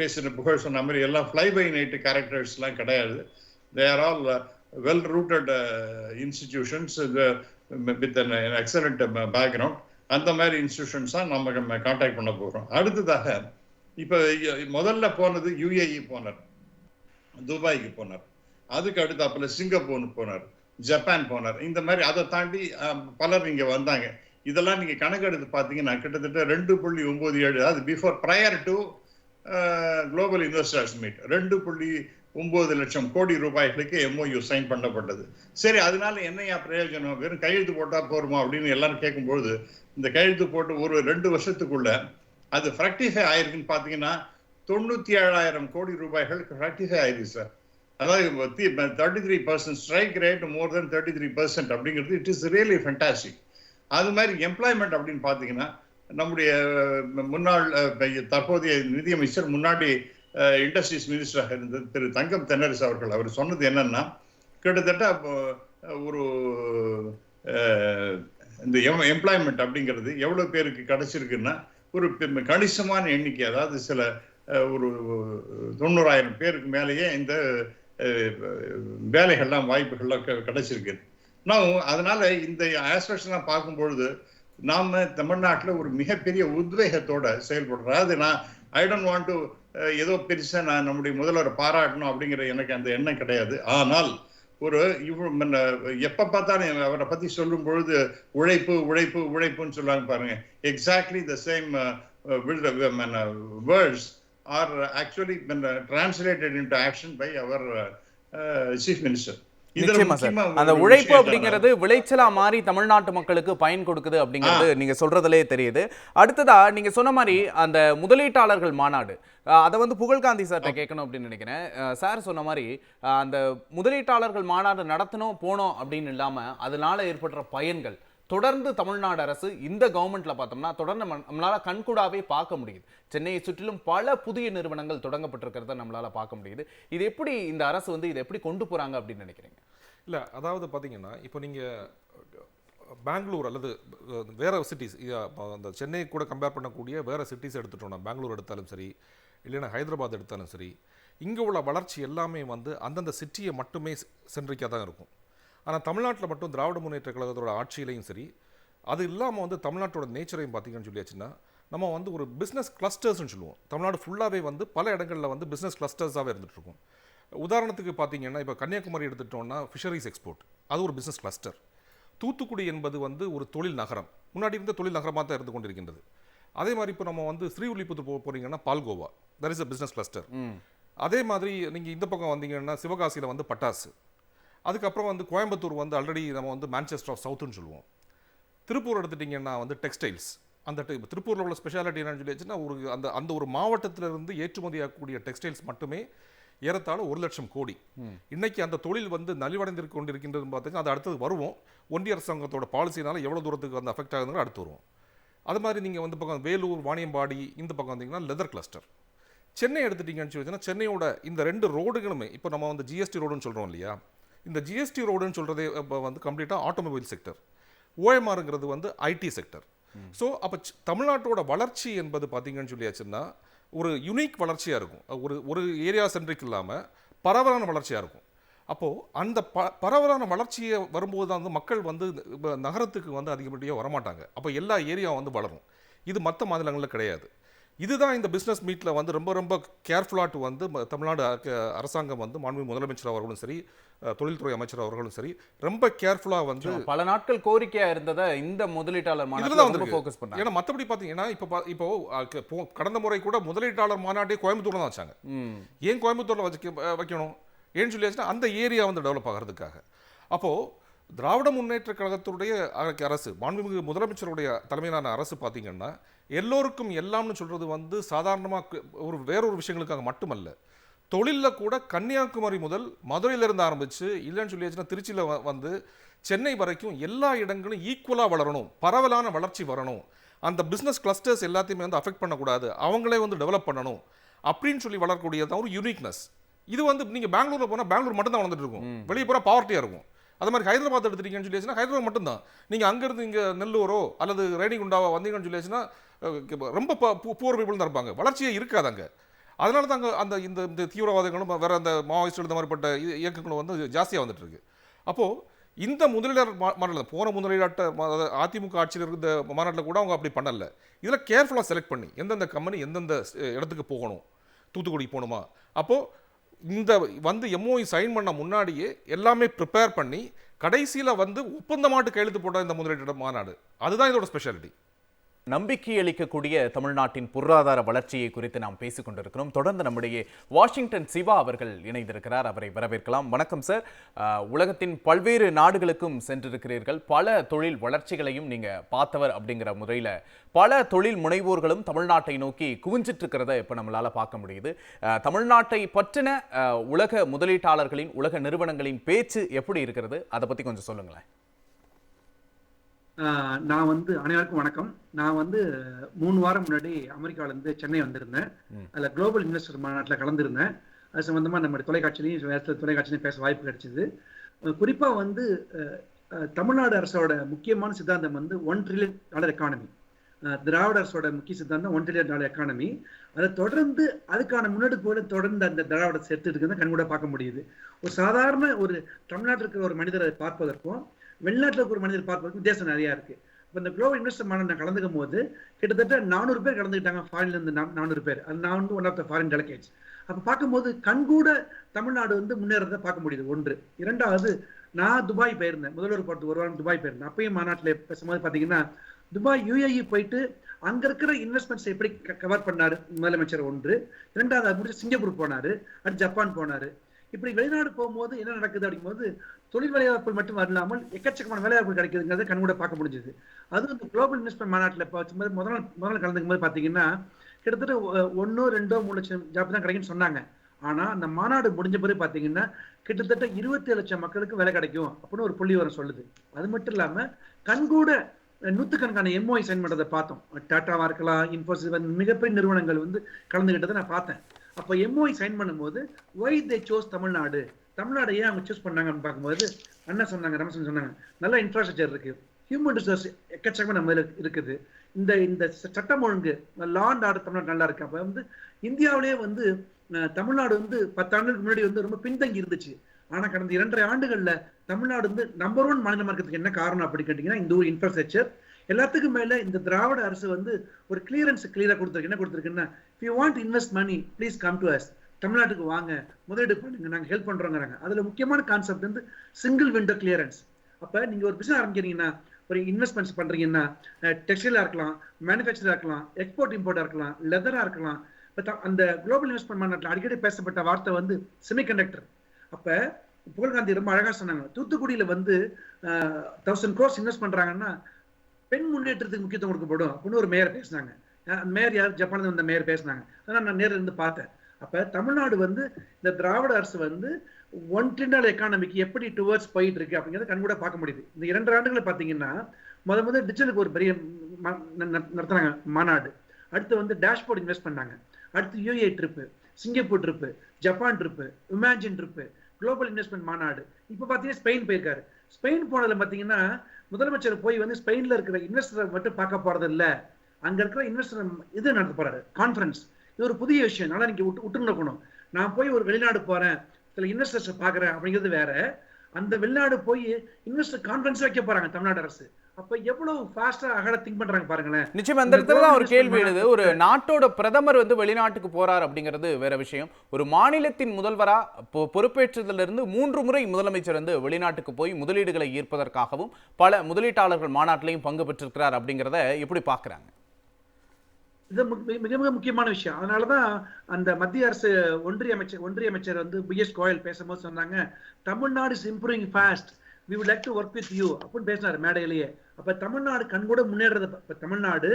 பேசின புகழ் சொன்ன மாதிரி எல்லாம் ஃப்ளை பை நைட் கேரக்டர்ஸ் எல்லாம் கிடையாது. They are all well rooted institutions with an excellent background. அந்த மாதிரி இன்ஸ்டிடியூஷன்ஸ் தான் நம்ம கான்டாக்ட் பண்ண போகிறோம். அடுத்ததாக இப்போ முதல்ல போனது UAE போனார், துபாய்க்கு போனார், அதுக்கு அடுத்தாப்புல சிங்கப்பூர் போனார், ஜப்பான் போனார். இந்த மாதிரி அதை தாண்டி பலர் இங்க வந்தாங்க. இதெல்லாம் நீங்க கணக்கெடுத்து பார்த்தீங்கன்னா கிட்டத்தட்ட 2.97, அது before prior to global investors meet 2.9 லட்சம் கோடி ரூபாய்களுக்கு MOU சைன் பண்ணப்பட்டது. சரி, அதனால என்னையா பிரயோஜனம், வெறும் கையெழுத்து போட்டா போருமா அப்படின்னு எல்லாரும் கேட்கும்போது, இந்த கையெழுத்து போட்டு ஒரு 2 வருஷத்துக்குள்ள அது ஃப்ரக்டிஃபை ஆயிருக்குன்னு பார்த்தீங்கன்னா 97,000 கோடி ரூபாய்கள் ஃப்ரக்டிஃபை ஆயிருக்கு சார். அதாவது 33% ஸ்ட்ரைக் ரேட், மோர் தென் 33% அப்படிங்கிறது இட் இஸ் ரியலி ஃபென்டாஸ்டிக். அது மாதிரி எம்ப்ளாய்மெண்ட் அப்படின்னு பார்த்தீங்கன்னா நம்முடைய முன்னாள் தற்போதைய நிதியமைச்சர், முன்னாடி இண்டஸ்ட்ரீஸ் மினிஸ்டராக இருந்த திரு தங்கம் தென்னரசு அவர்கள், அவர் சொன்னது என்னன்னா, கிட்டத்தட்ட ஒரு இந்த எம்ப்ளாய்மெண்ட் அப்படிங்கிறது எவ்வளவு பேருக்கு கிடைச்சிருக்குன்னா ஒரு கணிசமான எண்ணிக்கை, அதாவது சில ஒரு 90,000 பேருக்கு மேலேயே இந்த வேலைகள்லாம் வாய்ப்புகள்லாம் கிடைச்சிருக்கு. நான் அதனால இந்த ஆஸ்பெக்ட்ஸ்லாம் பார்க்கும்பொழுது நாம தமிழ்நாட்டில் ஒரு மிகப்பெரிய உத்வேகத்தோட செயல்படுறோம். அதாவது ஐ டோன்ட் வாண்ட் டு ஏதோ பெருசா நான் நம்முடைய முதல்வரை பாராட்டணும் அப்படிங்கிற எனக்கு அந்த எண்ணம் கிடையாது. ஆனால் ஒரு எப்ப பார்த்தாலும் அவரை பத்தி சொல்லும் பொழுது உழைப்பு உழைப்பு உழைப்புன்னு சொல்லுவாங்க பாருங்க. Exactly the same words are actually been translated into action by our chief minister. அந்த உழைப்பு அப்படிங்கிறது விளைச்சலா மாறி தமிழ்நாட்டு மக்களுக்கு பயன் கொடுக்குது அப்படிங்கிறது நீங்க சொல்றதுலே தெரியுது. அடுத்ததா நீங்க சொன்ன மாதிரி அந்த முதலீட்டாளர்கள் மாநாடு, அதை புகழ்காந்தி சார்ட்ட கேட்கணும் அப்படின்னு நினைக்கிறேன். சார் சொன்ன மாதிரி அந்த முதலீட்டாளர்கள் மாநாடு நடத்தணும் போனோம் அப்படின்னு இல்லாம அதனால ஏற்படுற பயன்கள் தொடர்ந்து தமிழ்நாடு அரசு இந்த கவர்மெண்ட்ல பார்த்தோம்னா தொடர்ந்து நம்மளால கண்கூடாவே பார்க்க முடியுது. சென்னையை சுற்றிலும் பல புதிய நிறுவனங்கள் தொடங்கப்பட்டிருக்கிறத நம்மளால பார்க்க முடியுது. இது எப்படி இந்த அரசு இதை எப்படி கொண்டு போறாங்க அப்படின்னு நினைக்கிறீங்க? இல்ல, அதாவது பாத்தீங்கன்னா இப்போ நீங்க பெங்களூர் அல்லது வேற சிட்டிஸ், அந்த சென்னை கூட கம்பேர் பண்ணக்கூடிய வேற சிட்டிஸ் எடுத்துட்டோம்னா, பெங்களூர் எடுத்தாலும் சரி, இல்லைன்னா ஹைதராபாத் எடுத்தாலும் சரி, இங்க உள்ள வளர்ச்சி எல்லாமே அந்தந்த சிட்டியை மட்டுமே சென்றிக்காக தான் இருக்கும். ஆனால் தமிழ்நாட்டில் மட்டும் திராவிட முன்னேற்ற கழகத்தோட ஆட்சியிலையும் சரி, அது இல்லாமல் தமிழ்நாட்டோட நேச்சரையும் பார்த்தீங்கன்னு சொல்லியாச்சுன்னா, நம்ம ஒரு பிஸ்னஸ் கிளஸ்டர்ஸ்னு சொல்லுவோம். தமிழ்நாடு ஃபுல்லாகவே பல இடங்களில் பிஸ்னஸ் கிளஸ்டர்ஸாகவே இருந்துட்டு இருக்கும். உதாரணத்துக்கு பார்த்தீங்கன்னா, இப்போ கன்னியாகுமரி எடுத்துட்டோம்னா ஃபிஷரிஸ் எக்ஸ்போர்ட், அது ஒரு பிஸ்னஸ் கிளஸ்டர். தூத்துக்குடி என்பது ஒரு தொழில் நகரம், முன்னாடி இருந்த தொழில் நகரமாக தான் இருந்து கொண்டிருக்கின்றது. அதே மாதிரி இப்போ நம்ம ஸ்ரீவில்லிபுத்தூர் போகிறீங்கன்னா palkova, that is a business cluster. அதே மாதிரி நீங்கள் இந்த பக்கம் வந்தீங்கன்னா சிவகாசியில் பட்டாசு, அதுக்கப்புறம் கோயம்புத்தூர் ஆல்ரெடி நம்ம மான்செஸ்டர் ஆஃப் சவுத்துன்னு சொல்லுவோம். திருப்பூர் எடுத்துட்டிங்கன்னா டெக்ஸ்டைல்ஸ், அந்த திருப்பூரில் உள்ள ஸ்பெஷாலிட்டி என்னன்னு சொல்லிச்சுன்னா அந்த ஒரு மாவட்டத்திலிருந்து ஏற்றுமதி ஆகக்கூடிய டெக்ஸ்டைல்ஸ் மட்டுமே ஏறத்தாழ 1,00,000 கோடி. இன்னைக்கு அந்த தொழில் வந்து நலிவடைந்து கொண்டிருக்கின்றது பார்த்தீங்கன்னா அது அடுத்தது வருவோம். ஒன்றிய அரசாங்கத்தோட பாலிசினால எவ்வளவு தூரத்துக்கு வந்து அஃபெக்ட் ஆகுதுன்னு அடுத்து வருவோம். அது மாதிரி நீங்க வந்து பக்கம் வேலூர், வாணியம்பாடி இந்த பக்கம் வந்தீங்கன்னா லெதர் கிளஸ்டர். சென்னை எடுத்துட்டீங்கன்னு சொல்லிச்சுன்னா சென்னையோட இந்த 2 ரோடுகளுமே இப்போ நம்ம வந்து ஜிஎஸ்டி ரோடுன்னு சொல்றோம் இல்லையா, இந்த ஜிஎஸ்டி ரோடுன்னு சொல்றதே இப்போ வந்து கம்ப்ளீட்டாக ஆட்டோமொபைல் செக்டர், ஓஎம்ஆருங்கிறது வந்து ஐடி செக்டர். ஸோ அப்போ தமிழ்நாட்டோட வளர்ச்சி என்பது பார்த்தீங்கன்னு சொல்லியாச்சுன்னா ஒரு யுனிக் வளர்ச்சியாக இருக்கும். ஒரு ஏரியா சென்ட்ரிக் இல்லாமல் பரவலான வளர்ச்சியாக இருக்கும். அப்போது அந்த பரவலான வளர்ச்சியை வரும்போது தான் வந்து மக்கள் வந்து நகரத்துக்கு வந்து அதிகப்படியாக வரமாட்டாங்க. அப்போ எல்லா ஏரியாவும் வந்து வளரும். இது மற்ற மாநிலங்களில் கிடையாது. இதுதான் இந்த பிஸ்னஸ் மீட்டில் வந்து ரொம்ப ரொம்ப கேர்ஃபுல்லாக வந்து தமிழ்நாடு அரசாங்கம் வந்து மாண்புமிகு முதலமைச்சர் அவர்களும் சரி, தொழில்துறை அமைச்சர் அவர்களும் சரி ரொம்ப கேர்ஃபுல்லாக வந்து பல நாட்கள் கோரிக்கையா இருந்ததை இந்த முதலீட்டாளர் இதில் தான் மாநாட்டில் வந்து ஃபோக்கஸ் பண்ணாங்க. ஏன்னா மற்றபடி பார்த்தீங்கன்னா இப்போ கடந்த முறை கூட முதலீட்டாளர் மாநாட்டே கோயம்புத்தூர்ல தான் வச்சாங்க. ஏன் கோயம்புத்தூர்ல வைக்கணும் ஏன்னு சொல்லியாச்சுன்னா அந்த ஏரியா வந்து டெவலப் ஆகிறதுக்காக. அப்போது திராவிட முன்னேற்ற கழகத்துடைய அரசு, மாண்புமிகு முதலமைச்சருடைய தலைமையிலான அரசு பார்த்தீங்கன்னா எல்லோருக்கும் எல்லாம்னு சொல்றது வந்து சாதாரணமாக வேறொரு விஷயங்களுக்காக மட்டுமல்ல. தொழிலில் கூட கன்னியாகுமரி முதல் மதுரையிலிருந்து ஆரம்பித்து இல்லைன்னு சொல்லியாச்சுன்னா திருச்சியில் வந்து சென்னை வரைக்கும் எல்லா இடங்களும் ஈக்குவலாக வளரணும், பரவலான வளர்ச்சி வரணும், அந்த பிஸ்னஸ் கிளஸ்டர்ஸ் எல்லாத்தையுமே வந்து அஃபெக்ட் பண்ணக்கூடாது, அவங்களே வந்து டெவலப் பண்ணணும் அப்படின்னு சொல்லி வளரக்கூடியதான் ஒரு யூனிக்னஸ். இது வந்து நீங்கள் பெங்களூரில் போனால் பெங்களூர் மட்டும் தான் வளர்ந்துட்டு இருக்கும், வெளியே போனால் பாவர்ட்டியாக இருக்கும். அது மாதிரி ஹைதராபாத் எடுத்துட்டீங்கன்னு சொல்லியாச்சுன்னா ஹைதராபாத் மட்டும்தான். நீங்கள் அங்கேருந்து இங்கே நெல்லூரோ அல்லது ரேணிகுண்டாவோ வந்தீங்கன்னு சொல்லியாச்சுன்னா ரொம்ப பூர் பீப்புள் தான் இருப்பாங்க, வளர்ச்சியே இருக்காது அங்கே. அதனால தான் அந்த இந்த தீவிரவாதங்களும் வேற அந்த மாவோயிஸ்ட் இந்த மாதிரிப்பட்ட இயக்கங்களும் வந்து ஜாஸ்தியாக வந்துட்டு இருக்கு. அப்போது இந்த முதலீடர் மாநாட்டில் போன முதலீடாட்ட அதிமுக ஆட்சியில் இருந்த மாநாட்டில் கூட அவங்க அப்படி பண்ணலை. இதில் கேர்ஃபுல்லாக செலக்ட் பண்ணி எந்தெந்த கம்பெனி எந்தெந்த இடத்துக்கு போகணும், தூத்துக்குடி போகணுமா, அப்போது இந்த வந்து எம்ஓஇ சைன் பண்ண முன்னாடியே எல்லாமே ப்ரிப்பேர் பண்ணி கடைசியில் வந்து ஒப்பந்தமாட்டு கையெழுத்து போட்ட இந்த முதலீட்டு மாநாடு, அதுதான் இதோட ஸ்பெஷாலிட்டி. நம்பிக்கை அளிக்கக்கூடிய தமிழ்நாட்டின் பொருளாதார வளர்ச்சியை குறித்து நாம் பேசிக் கொண்டிருக்கிறோம். தொடர்ந்து நம்முடைய வாஷிங்டன் சிவா அவர்கள் இணைந்திருக்கிறார், அவரை வரவேற்கலாம். வணக்கம் சார். உலகத்தின் பல்வேறு நாடுகளுக்கும் சென்றிருக்கிறீர்கள், பல தொழில் வளர்ச்சிகளையும் நீங்க பார்த்தவர் அப்படிங்கிற முறையில் பல தொழில் முனைவோர்களும் தமிழ்நாட்டை நோக்கி குவிஞ்சிட்டு இருக்கிறத இப்போ நம்மளால பார்க்க முடியுது. தமிழ்நாட்டை பற்றின உலக முதலீட்டாளர்களின், உலக நிறுவனங்களின் பேச்சு எப்படி இருக்கிறது, அதை பத்தி கொஞ்சம் சொல்லுங்களேன். நான் வந்து அனைவருக்கும் வணக்கம். நான் வந்து 3 வாரம் முன்னாடி அமெரிக்காவிலேருந்து சென்னை வந்திருந்தேன். அதில் குளோபல் இன்வெஸ்டர் மாநாட்டில் கலந்துருந்தேன். அது சம்பந்தமாக நம்மளுடைய தொலைக்காட்சியிலையும் பேச வாய்ப்பு கிடைச்சிது. குறிப்பாக வந்து தமிழ்நாடு அரசோட முக்கியமான சித்தாந்தம் வந்து $1 trillion எக்கானமி. திராவிட அரசோட முக்கிய சித்தாந்தம் $1 trillion எக்கானமி. அதை தொடர்ந்து அதுக்கான முன்னெடுப்போடு தொடர்ந்து அந்த திராவிடத்தை சேர்த்து இருக்கிறத கண்கூட பார்க்க முடியுது. ஒரு சாதாரண ஒரு தமிழ்நாட்டில் இருக்கிற ஒரு மனிதரை பார்ப்பதற்கும் வெளிநாட்டில் இருக்கிற ஒரு மனிதர் பார்ப்பதற்கு வித்தியாசம் நிறையா இருக்கு. இப்போ இந்த குளோபல் இன்வெஸ்டர் மாநாட்டில் கலந்துக்கும் போது கிட்டத்தட்ட 400 பேர் கலந்துக்கிட்டாங்க. ஃபாரின்லேருந்து 400 பேர். அது நான் வந்து one of the foreign delegates. அப்போ பார்க்கும்போது கண்கூட தமிழ்நாடு வந்து முன்னேறதை பார்க்க முடியுது. ஒன்று. இரண்டாவது, நான் துபாய் போயிருந்தேன், முதல்வர் பார்த்து ஒரு வாரம் துபாய் போயிருந்தேன். அப்பயும் மாநாட்டில் பேசும்போது பார்த்தீங்கன்னா துபாய் UAE போயிட்டு அங்கே இருக்கிற இன்வெஸ்ட்மெண்ட்ஸ் எப்படி கவர் பண்ணாரு முதலமைச்சர். ஒன்று. இரண்டாவது, அது முடிச்சு சிங்கப்பூர் போனார், அடுத்து ஜப்பான் போனார். இப்படி வெளிநாடு போகும்போது என்ன நடக்குது அப்படிங்கும்போது தொழில் வேலைவாய்ப்புகள் மட்டும் இல்லாமல் எக்கச்சக்கமான வேலைவாய்ப்பு கிடைக்குதுங்கிறத கண்கூட பார்க்க முடிஞ்சது. அதுவும் இந்த குளோபல் இன்வெஸ்ட்மெண்ட் மாநாட்டில் பார்க்கும்போது முதல் கலந்துக்கும் போது பார்த்தீங்கன்னா கிட்டத்தட்ட 1, 2, 3 லட்சம் ஜாப் தான் கிடைக்குன்னு சொன்னாங்க. ஆனால் அந்த மாநாடு முடிஞ்ச பிறகு பார்த்தீங்கன்னா கிட்டத்தட்ட 27 லட்சம் மக்களுக்கு வேலை கிடைக்கும் அப்படின்னு ஒரு புள்ளி வரம் சொல்லுது. அது மட்டும் இல்லாமல் கண்கூட 100கணக்கான MOI சைன் பண்ணுறதை பார்த்தோம். டாட்டாவாக இருக்கலாம், இன்ஃபோசிஸ், மிகப்பெரிய நிறுவனங்கள் வந்து கலந்துக்கிட்டதை நான் பார்த்தேன். அப்போ MOI சைன் பண்ணும்போது why they sous Tamil Nadu, Tamil Nadu ஏன் அவங்க சூஸ் பண்ணாங்க அப்படின்னு பார்க்கும்போது அண்ணா சொன்னாங்க, ரமேஷன் சொன்னாங்க, நல்ல இன்ஃப்ராஸ்ட்ரக்சர் இருக்கு, ஹியூமன் ரிசோர்ஸ் எக்கச்சக்கமாக நம்ம இருக்குது, இந்த சட்டம் ஒழுங்கு லா அண்ட் ஆர்டர் தமிழ்நாடு நல்லா இருக்கு. அப்போ வந்து இந்தியாவிலேயே வந்து தமிழ்நாடு வந்து 10 ஆண்டுகளுக்கு முன்னாடி வந்து ரொம்ப பின்தங்கி இருந்துச்சு. ஆனால் கடந்த 2.5 ஆண்டுகளில் தமிழ்நாடு வந்து நம்பர் 1 மாநிலமாக இருக்கிறதுக்கு என்ன காரணம் அப்படி கேட்டிங்கன்னா இந்த ஒரு இன்ஃப்ராஸ்ட்ரக்சர். எல்லாத்துக்கும் மேலே இந்த திராவிட அரசு வந்து ஒரு கிளியராக கொடுத்துருக்கு. என்ன கொடுத்துருக்குன்னா, if you want to invest money, please come to us. தமிழ்நாட்டுக்கு வாங்க, முதலீடு பண்ணுங்க, நாங்கள் ஹெல்ப் பண்ணுறோங்கிறாங்க. அதில் முக்கியமான கான்செப்ட் வந்து சிங்கிள் விண்டோ கிளியரன்ஸ். அப்போ நீங்கள் ஒரு பிசினஸ் ஆரம்பிக்கிறீங்கன்னா, ஒரு இன்வெஸ்ட்மெண்ட்ஸ் பண்ணுறீங்கன்னா, டெக்ஸ்டைலாக இருக்கலாம், மேனுஃபேக்சராக இருக்கலாம், எக்ஸ்போர்ட் இம்போர்ட்டாக இருக்கலாம், லெதராக இருக்கலாம். இப்போ அந்த குளோபல் இன்வெஸ்ட்மெண்ட் மாநாட்டில் அடிக்கடி பேசப்பட்ட வார்த்தை வந்து செமிகண்டக்டர். அப்போ புகழ்காந்தி ரொம்ப அழகாக சொன்னாங்க, தூத்துக்குடியில் வந்து 1000 crores இன்வெஸ்ட் பண்ணுறாங்கன்னா பெண் முன்னேற்றத்துக்கு முக்கியத்துவம் கொடுக்கப்படும் அப்படின்னு ஒரு மேயர் பேசினாங்க. மேயர் யார்? ஜப்பான்ல வந்த மேயர் பேசினாங்க. ஆனால் நான் நேரில் இருந்து பார்த்தேன். அப்ப தமிழ்நாடு வந்து இந்த திராவிட அரசு வந்து $1 trillion எக்கானமிக்கு எப்படி டுவர்ட்ஸ் போயிட்டு இருக்கு அப்படிங்கிறத கண்கூட பார்க்க முடியுது. இந்த 2 ஆண்டுகளை பார்த்தீங்கன்னா முதல் டிஜிட்டலுக்கு ஒரு பெரிய நடத்துனாங்க மாநாடு. அடுத்து வந்து டேஷ்போர்ட் இன்வெஸ்ட் பண்ணாங்க. அடுத்து UAE trip, Singapore trip, Japan trip, imagine trip, global investment மாநாடு. இப்போ பார்த்தீங்கன்னா ஸ்பெயின் போயிருக்காரு. ஸ்பெயின் போனதுல பார்த்தீங்கன்னா முதலமைச்சர் போய் வந்து ஸ்பெயின்ல இருக்கிற இன்வெஸ்டரை மட்டும் பார்க்க போறது இல்ல, அங்க இருக்கிற இன்வெஸ்டர் இது நடத்த போறாரு, கான்ஃபரன்ஸ். இது ஒரு புதிய விஷயம். நல்லா நீங்க விட்டு இருக்கணும். நான் போய் ஒரு வெளிநாடு போறேன், சில இன்வெஸ்டர்ஸ் பாக்குறேன் அப்படிங்கிறது வேற. அந்த வெளிநாடு போய் இன்வெஸ்டர் கான்ஃபரன்ஸ் வைக்க போறாங்க தமிழ்நாடு அரசு. அப்ப எவ்வளவு ஃபாஸ்டா அகல திங்க் பண்றாங்க பாருங்களேன். நிச்சயம் அந்த இடத்துல தான் ஒரு கேள்வி எழுது. ஒரு நாட்டோட பிரதமர் வந்து வெளிநாட்டுக்கு போறார் அப்படிங்கிறது வேற விஷயம். ஒரு மாநிலத்தின் முதல்வரா பொறுப்பேற்றதிலிருந்து 3 முறை முதலமைச்சர் வந்து வெளிநாட்டுக்கு போய் முதலீடுகளை ஈர்ப்பதற்காகவும் பல முதலீட்டாளர்கள் மாநாட்டிலையும் பங்கு பெற்றிருக்கிறார் அப்படிங்கிறத எப்படி பாக்குறாங்க? இது மிக மிக முக்கியமான விஷயம். அதனாலதான் அந்த மத்திய அரசு ஒன்றிய அமைச்சர் வந்து BS கோயல் பேசும்போது சொன்னாங்க, Tamil Nadu is improving fast, we would like to work with you அப்படின்னு பேசினாரு மேடையிலேயே. அப்ப தமிழ்நாடு கண்கூட முன்னேறது. தமிழ்நாடு,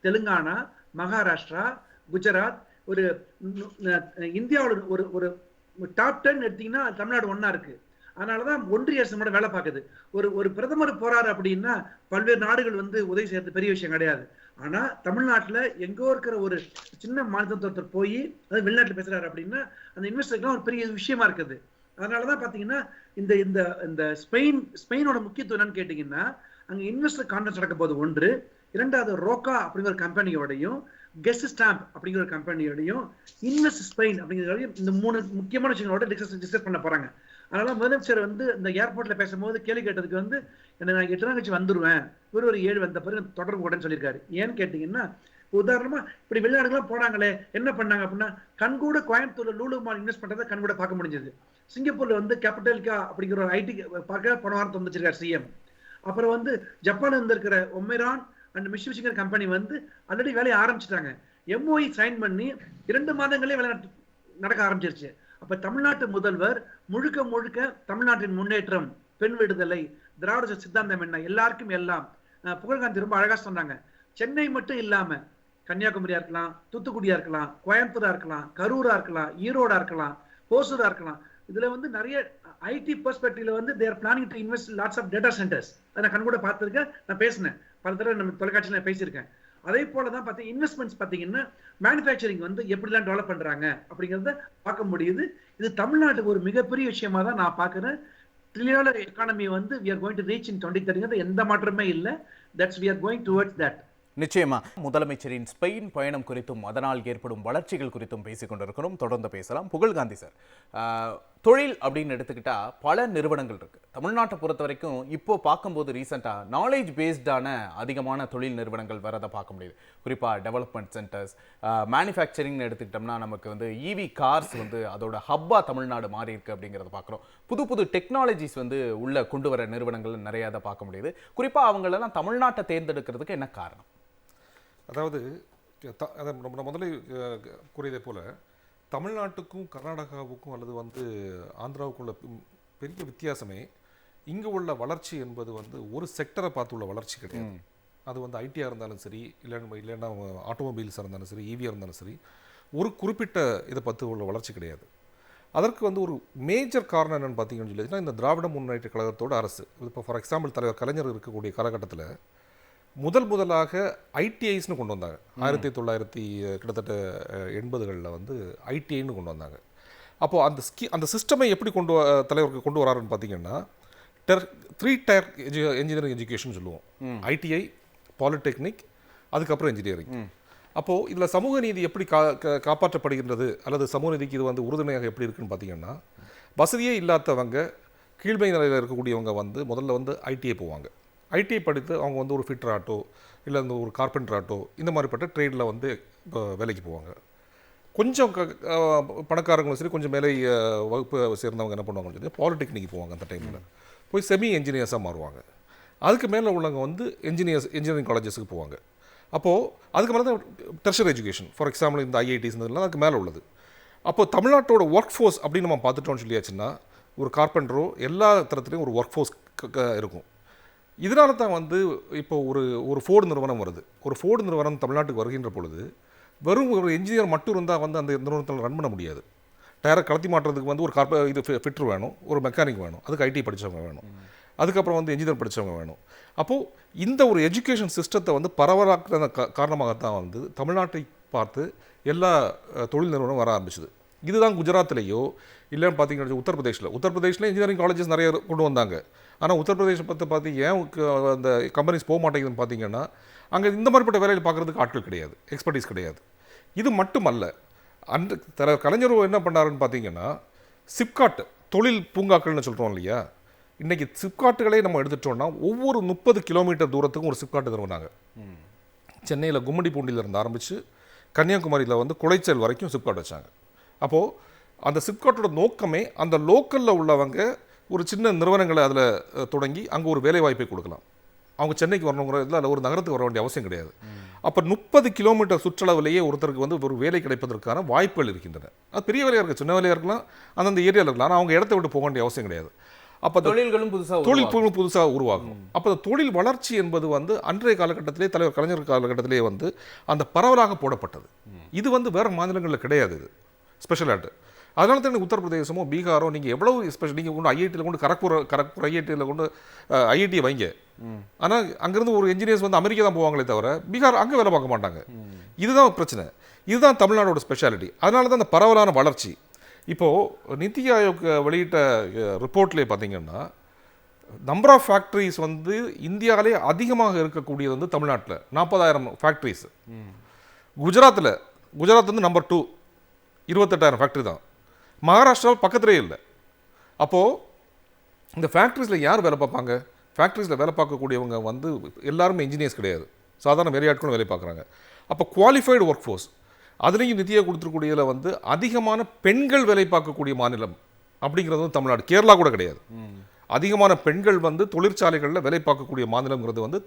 தெலுங்கானா, மகாராஷ்டிரா, குஜராத், ஒரு இந்தியாவோட ஒரு டாப் 10 எடுத்தீங்கன்னா தமிழ்நாடு ஒன்னா இருக்கு. அதனாலதான் ஒன்றிய அரசு வேலை பார்க்குது. ஒரு பிரதமர் போறாரு அப்படின்னா பல்வேறு நாடுகள் வந்து உதவி செய்யறது பெரிய விஷயம் கிடையாது. ஆனா தமிழ்நாட்டுல எங்கோ இருக்கிற ஒரு சின்ன மாநிலத்தொருத்தர் போய் அதாவது வெளிநாட்டுல பேசுறாரு அப்படின்னா அந்த இன்வெஸ்டர்லாம் ஒரு பெரிய விஷயமா இருக்குது. அதனாலதான் பாத்தீங்கன்னா இந்த இந்த இந்த ஸ்பெயினோட முக்கியத்துவம் என்னன்னு கேட்டீங்கன்னா, அங்க இன்வெஸ்டர் கான்ஃபரன்ஸ் நடக்க போது ஒன்று. இரண்டாவது ரோக்கா அப்படிங்கிற ஒரு கம்பெனியோடையும், கெஸ்ட் ஸ்டாம்ப் அப்படிங்கிற ஒரு கம்பெனியோடையும், இன்வெஸ்ட் ஸ்பெயின் அப்படிங்கிறதையும் இந்த 3 முக்கியமான விஷயங்களோட டிஸ்கஸ் பண்ண போறாங்க. அதனால முதலமைச்சர் வந்து இந்த ஏர்போர்ட்ல பேசும்போது கேள்வி கேட்டதுக்கு வந்து நான் 8 நாள் கழிச்சு வந்துருவேன், ஒரு 7 வந்த பிறகு தொடர்பு கூடன்னு சொல்லியிருக்காரு. ஏன்னு கேட்டீங்கன்னா, உதாரணமா இப்படி வெளிநாடுகள்லாம் போனாங்களே என்ன பண்ணாங்க அப்படின்னா, கண்கூட கோயம்புத்தூர்ல லூலு மால் இன்வெஸ்ட் பண்றதை கண்கூட பார்க்க முடிஞ்சது. சிங்கப்பூர்ல வந்து கேபிட்டல்கா அப்படிங்கிற ஒரு ஐடி பார்க்க போன வாரம் வந்துச்சிருக்காரு சிஎம். அப்புறம் வந்து ஜப்பான்ல இருந்து இருக்கிற ஒமேரான் அண்ட் மிஷிங்கிற கம்பெனி வந்து ஆல்ரெடி வேலையை ஆரம்பிச்சிட்டாங்க. MOE சைன் பண்ணி 2 மாதங்களே வேலை நடக்க ஆரம்பிச்சிருச்சு. அப்ப தமிழ்நாட்டு முதல்வர் முழுக்க முழுக்க தமிழ்நாட்டின் முன்னேற்றம், பெண் விடுதலை, திராவிட சித்தாந்தம் என்ன, எல்லாருக்கும் எல்லாம். புகழ்காந்தி ரொம்ப அழகா சொன்னாங்க, சென்னை மட்டும் இல்லாம கன்னியாகுமரியா இருக்கலாம், தூத்துக்குடியா இருக்கலாம், கோயம்புத்தூரா இருக்கலாம், கரூரா இருக்கலாம், ஈரோடா இருக்கலாம், ஹோசூரா இருக்கலாம். இதுல வந்து நிறைய ஐடி பெர்ஸ்பெக்டிவ்ல வந்து they are planning to invest lots of data centers. அதை நான் கண்கூட பார்த்திருக்கேன், நான் பேசினேன் பல தடவை, நம்ம தொலைக்காட்சியில பேசியிருக்கேன். அதே போலதான் பார்த்தீங்கன்னா இன்வெஸ்ட்மெண்ட்ஸ் பார்த்தீங்கன்னா மேனுஃபேக்சரிங் வந்து எப்படிலாம் டெவலப் பண்றாங்க அப்படிங்கிறத பார்க்க முடியுது. இது தமிழ்நாட்டுக்கு ஒரு மிகப்பெரிய விஷயமா தான் நான் பார்க்கிறேன். ட்ரில்லியன் எக்கானமி வந்து we are going to reach in 2030 எந்த மாற்றமே இல்லை. That's we are going towards that. நிச்சயமா முதலமைச்சரின் ஸ்பெயின் பயணம் குறித்தும் அதனால் ஏற்படும் வளர்ச்சிகள் குறித்தும் பேசிக் கொண்டிருக்கிறோம். தொடர்ந்து பேசலாம். புகழ்காந்தி சார், தொழில் அப்படின்னு எடுத்துக்கிட்டா பல நிறுவனங்கள் இருக்கு. தமிழ்நாட்டை பொறுத்த வரைக்கும் இப்போ பார்க்கும்போது ரீசெண்டா நாலேஜ் பேஸ்டான அதிகமான தொழில் நிறுவனங்கள் வரதை பார்க்க முடியுது. குறிப்பா டெவலப்மெண்ட் சென்டர்ஸ், மேனுஃபேக்சரிங்னு எடுத்துக்கிட்டோம்னா நமக்கு வந்து EV கார்ஸ் வந்து அதோட ஹப்பா தமிழ்நாடு மாறி இருக்கு அப்படிங்கிறத பார்க்குறோம். புது புது டெக்னாலஜிஸ் வந்து உள்ள கொண்டு வர நிறுவனங்கள் நிறைய அதை பார்க்க முடியுது. குறிப்பா அவங்களெல்லாம் தமிழ்நாட்டை தேர்ந்தெடுக்கிறதுக்கு என்ன காரணம்? அதாவது நம்ம முதல்ல கூறியதை போல தமிழ்நாட்டுக்கும் கர்நாடகாவுக்கும் அல்லது வந்து ஆந்திராவுக்குள்ள பெரிய வித்தியாசமே இங்கே உள்ள வளர்ச்சி என்பது வந்து ஒரு செக்டரை பார்த்து உள்ள வளர்ச்சி கிடையாது. அது வந்து ஐடியாக இருந்தாலும் சரி, இல்லைன்னா ஆட்டோமொபைல்ஸாக இருந்தாலும் சரி, EVயாக இருந்தாலும் சரி, ஒரு குறிப்பிட்ட இதை பார்த்து உள்ள வளர்ச்சி கிடையாது. அதற்கு வந்து ஒரு மேஜர் காரணம் என்னென்னு பார்த்தீங்கன்னு சொல்லிச்சுன்னா, இந்த திராவிட முன்னேற்ற கழகத்தோட அரசு. இப்போ ஃபார் எக்ஸாம்பிள் தலைவர் கலைஞர் இருக்கக்கூடிய காலகட்டத்தில் முதலாக ஐடிஐஸ்னு கொண்டு வந்தாங்க. 1980களில் வந்து ஐடிஐன்னு கொண்டு வந்தாங்க. அப்போது அந்த சிஸ்டமை எப்படி தலைவருக்கு கொண்டு வராருன்னு பார்த்தீங்கன்னா, 3 tier என்ஜினியரிங் எஜுகேஷன் சொல்லுவோம். ITI, பாலிடெக்னிக், அதுக்கப்புறம் இன்ஜினியரிங். அப்போது இதில் சமூக நீதி எப்படி காப்பாற்றப்படுகின்றது அல்லது சமூக நீதிக்கு இது வந்து உறுதுணையாக எப்படி இருக்குன்னு பார்த்தீங்கன்னா, வசதியே இல்லாதவங்க, கீழ்மை நிலையில் இருக்கக்கூடியவங்க வந்து முதல்ல வந்து ஐடிஐ போவாங்க. ஐடிஐ படித்து அவங்க வந்து ஒரு ஃபிட்டர் ஆட்டோ இல்லை அந்த ஒரு கார்பெண்டர் ஆட்டோ இந்த மாதிரிப்பட்ட ட்ரேடில் வந்து இப்போ வேலைக்கு போவாங்க. கொஞ்சம் பணக்காரங்களும் சரி, கொஞ்சம் மேலே வகுப்பு சேர்ந்தவங்க என்ன பண்ணுவாங்கன்னு சொல்லி பாலிடெக்னிக் போவாங்க. அந்த டைமில் போய் செமி என்ஜினியர்ஸாக மாறுவாங்க. அதுக்கு மேலே உள்ளவங்க வந்து இன்ஜினியரிங் காலேஜஸுக்கு போவாங்க. அப்போது அதுக்கு மேலே தான் டெர்ஷரி எஜுகேஷன், ஃபார் எக்ஸாம்பிள் இந்த IITs அதுக்கு மேலே உள்ளது. அப்போது தமிழ்நாட்டோட ஒர்க் ஃபோர்ஸ் அப்படின்னு நம்ம பார்த்துட்டோம்னு சொல்லியாச்சுன்னா, ஒரு கார்பெண்டரோ எல்லா தரத்துலேயும் ஒரு ஒர்க் ஃபோர்ஸ் இருக்கும். இதனால தான் வந்து இப்போ ஒரு ஃபோர்டு நிறுவனம் வருது. ஒரு ஃபோர்டு நிறுவனம் தமிழ்நாட்டுக்கு வருகின்ற பொழுது வெறும் ஒரு என்ஜினியர் மட்டும் இருந்தால் வந்து அந்த நிறுவனத்தில் ரன் பண்ண முடியாது. டயரை கலத்தி மாட்டுறதுக்கு வந்து ஒரு இது ஃபிட்டர் வேணும், ஒரு மெக்கானிக் வேணும், அதுக்கு ஐடி படித்தவங்க வேணும், அதுக்கப்புறம் வந்து என்ஜினியர் படித்தவங்க வேணும். அப்போது இந்த ஒரு எஜுகேஷன் சிஸ்டத்தை வந்து பரவலாக்குற காரணமாகத்தான் வந்து தமிழ்நாட்டை பார்த்து எல்லா தொழில் நிறுவனம் வர ஆரம்பிச்சுது. இதுதான் குஜராத்லேயோ இல்லைன்னு பார்த்தீங்கன்னா உத்தரப்பிரதேஷில் இன்ஜினியரிங் காலேஜஸ் நிறைய கொண்டு வந்தாங்க. ஆனால் உத்தரப்பிரதேசத்தை பார்த்து ஏன் அந்த கம்பெனிஸ் போக மாட்டேங்குதுன்னு பார்த்தீங்கன்னா அங்கே இந்த மாதிரிப்பட்ட வேலையில் பார்க்குறதுக்கு ஆட்கள் கிடையாது, எக்ஸ்பர்டீஸ் கிடையாது. இது மட்டுமல்ல, அந்த கலைஞர் என்ன பண்ணாருன்னு பார்த்தீங்கன்னா சிப்காட் தொழில் பூங்காக்கள்னு சொல்கிறோம் இல்லையா, இன்றைக்கி சிப்காட்டுகளே நம்ம எடுத்துட்டோம்னா ஒவ்வொரு 30 கிலோமீட்டர் தூரத்துக்கும் ஒரு சிப்காட்டு தருவாங்க. சென்னையில் கும்மிடிப்பூண்டியிலேருந்து ஆரம்பித்து கன்னியாகுமரியில் வந்து குளைச்சல் வரைக்கும் சிப்காட் வச்சாங்க. அப்போது அந்த சிப்காட்டோட நோக்கமே அந்த லோக்கலில் உள்ளவங்க ஒரு சின்ன நிறுவனங்களை அதில் தொடங்கி அங்கே ஒரு வேலை வாய்ப்பை கொடுக்கலாம். அவங்க சென்னைக்கு வரணுங்கிறதுல அதில் ஒரு நகரத்துக்கு வர வேண்டிய அவசியம் கிடையாது. அப்போ 30 கிலோமீட்டர் சுற்றளவிலேயே ஒருத்தருக்கு வந்து ஒரு வேலை கிடைப்பதற்கான வாய்ப்புகள் இருக்கின்றன. அது பெரிய வேலையாக இருக்குது, சின்ன வேலையாக இருக்கலாம், அந்தந்த ஏரியாவில் இருக்கலாம். ஆனால் அவங்க இடத்த விட்டு போக வேண்டிய அவசியம் கிடையாது. அப்போ தொழில்களும் புதுசாக உருவாகும். அப்போ அந்த தொழில் வளர்ச்சி என்பது வந்து அன்றைய காலகட்டத்திலே தலைவர் கலைஞர் காலகட்டத்திலே வந்து அந்த பரவலாக போடப்பட்டது. இது வந்து வேறு மாநிலங்களில் கிடையாது, இது ஸ்பெஷல் ஆக்ட். அதனால தான் உத்தரப்பிரதேசமோ பீகாரோ நீங்கள் எவ்வளவு ஸ்பெஷல், நீங்கள் கொண்டு ஐஐடியில் கொண்டு கரக்பூர் ஐஐடியில் கொண்டு ஐஐடியை வைங்க, ஆனால் அங்கேருந்து ஒரு என்ஜினியர்ஸ் வந்து அமெரிக்கா தான் போவாங்களே தவிர பீகார் அங்கே வேலை பார்க்க மாட்டாங்க. இதுதான் பிரச்சனை, இதுதான் தமிழ்நாடோட ஸ்பெஷாலிட்டி. அதனால தான் அந்த பரவலான வளர்ச்சி. இப்போது நித்தி ஆயோக் வெளியிட்ட ரிப்போர்ட்லேயே பார்த்தீங்கன்னா நம்பர் ஆஃப் ஃபேக்ட்ரிஸ் வந்து இந்தியாவிலே அதிகமாக இருக்கக்கூடியது வந்து தமிழ்நாட்டில் 40,000 ஃபேக்ட்ரிஸ். குஜராத் வந்து நம்பர் 2, 28,000 ஃபேக்ட்ரி தான். மகாராஷ்டிராவில் பக்கத்துலேயே இல்லை. அப்போது இந்த ஃபேக்ட்ரிஸில் யார் வேலை பார்ப்பாங்க? ஃபேக்ட்ரிஸில் வேலை பார்க்கக்கூடியவங்க வந்து எல்லாருமே இன்ஜினியர்ஸ் கிடையாது, சாதாரண வேலையாட்களும் வேலை பார்க்குறாங்க. அப்போ குவாலிஃபைடு ஒர்க் ஃபோர்ஸ், அதுலேயும் நிதியை கொடுத்துருக்கூடியதில் வந்து அதிகமான பெண்கள் வேலை பார்க்கக்கூடிய மாநிலம் அப்படிங்கிறது வந்து தமிழ்நாடு. கேரளா கூட கிடையாது. அதிகமான பெண்கள் வந்து தொழிற்சாலைகளில் வேலை பார்க்கக்கூடிய மாநிலங்கிறது வந்து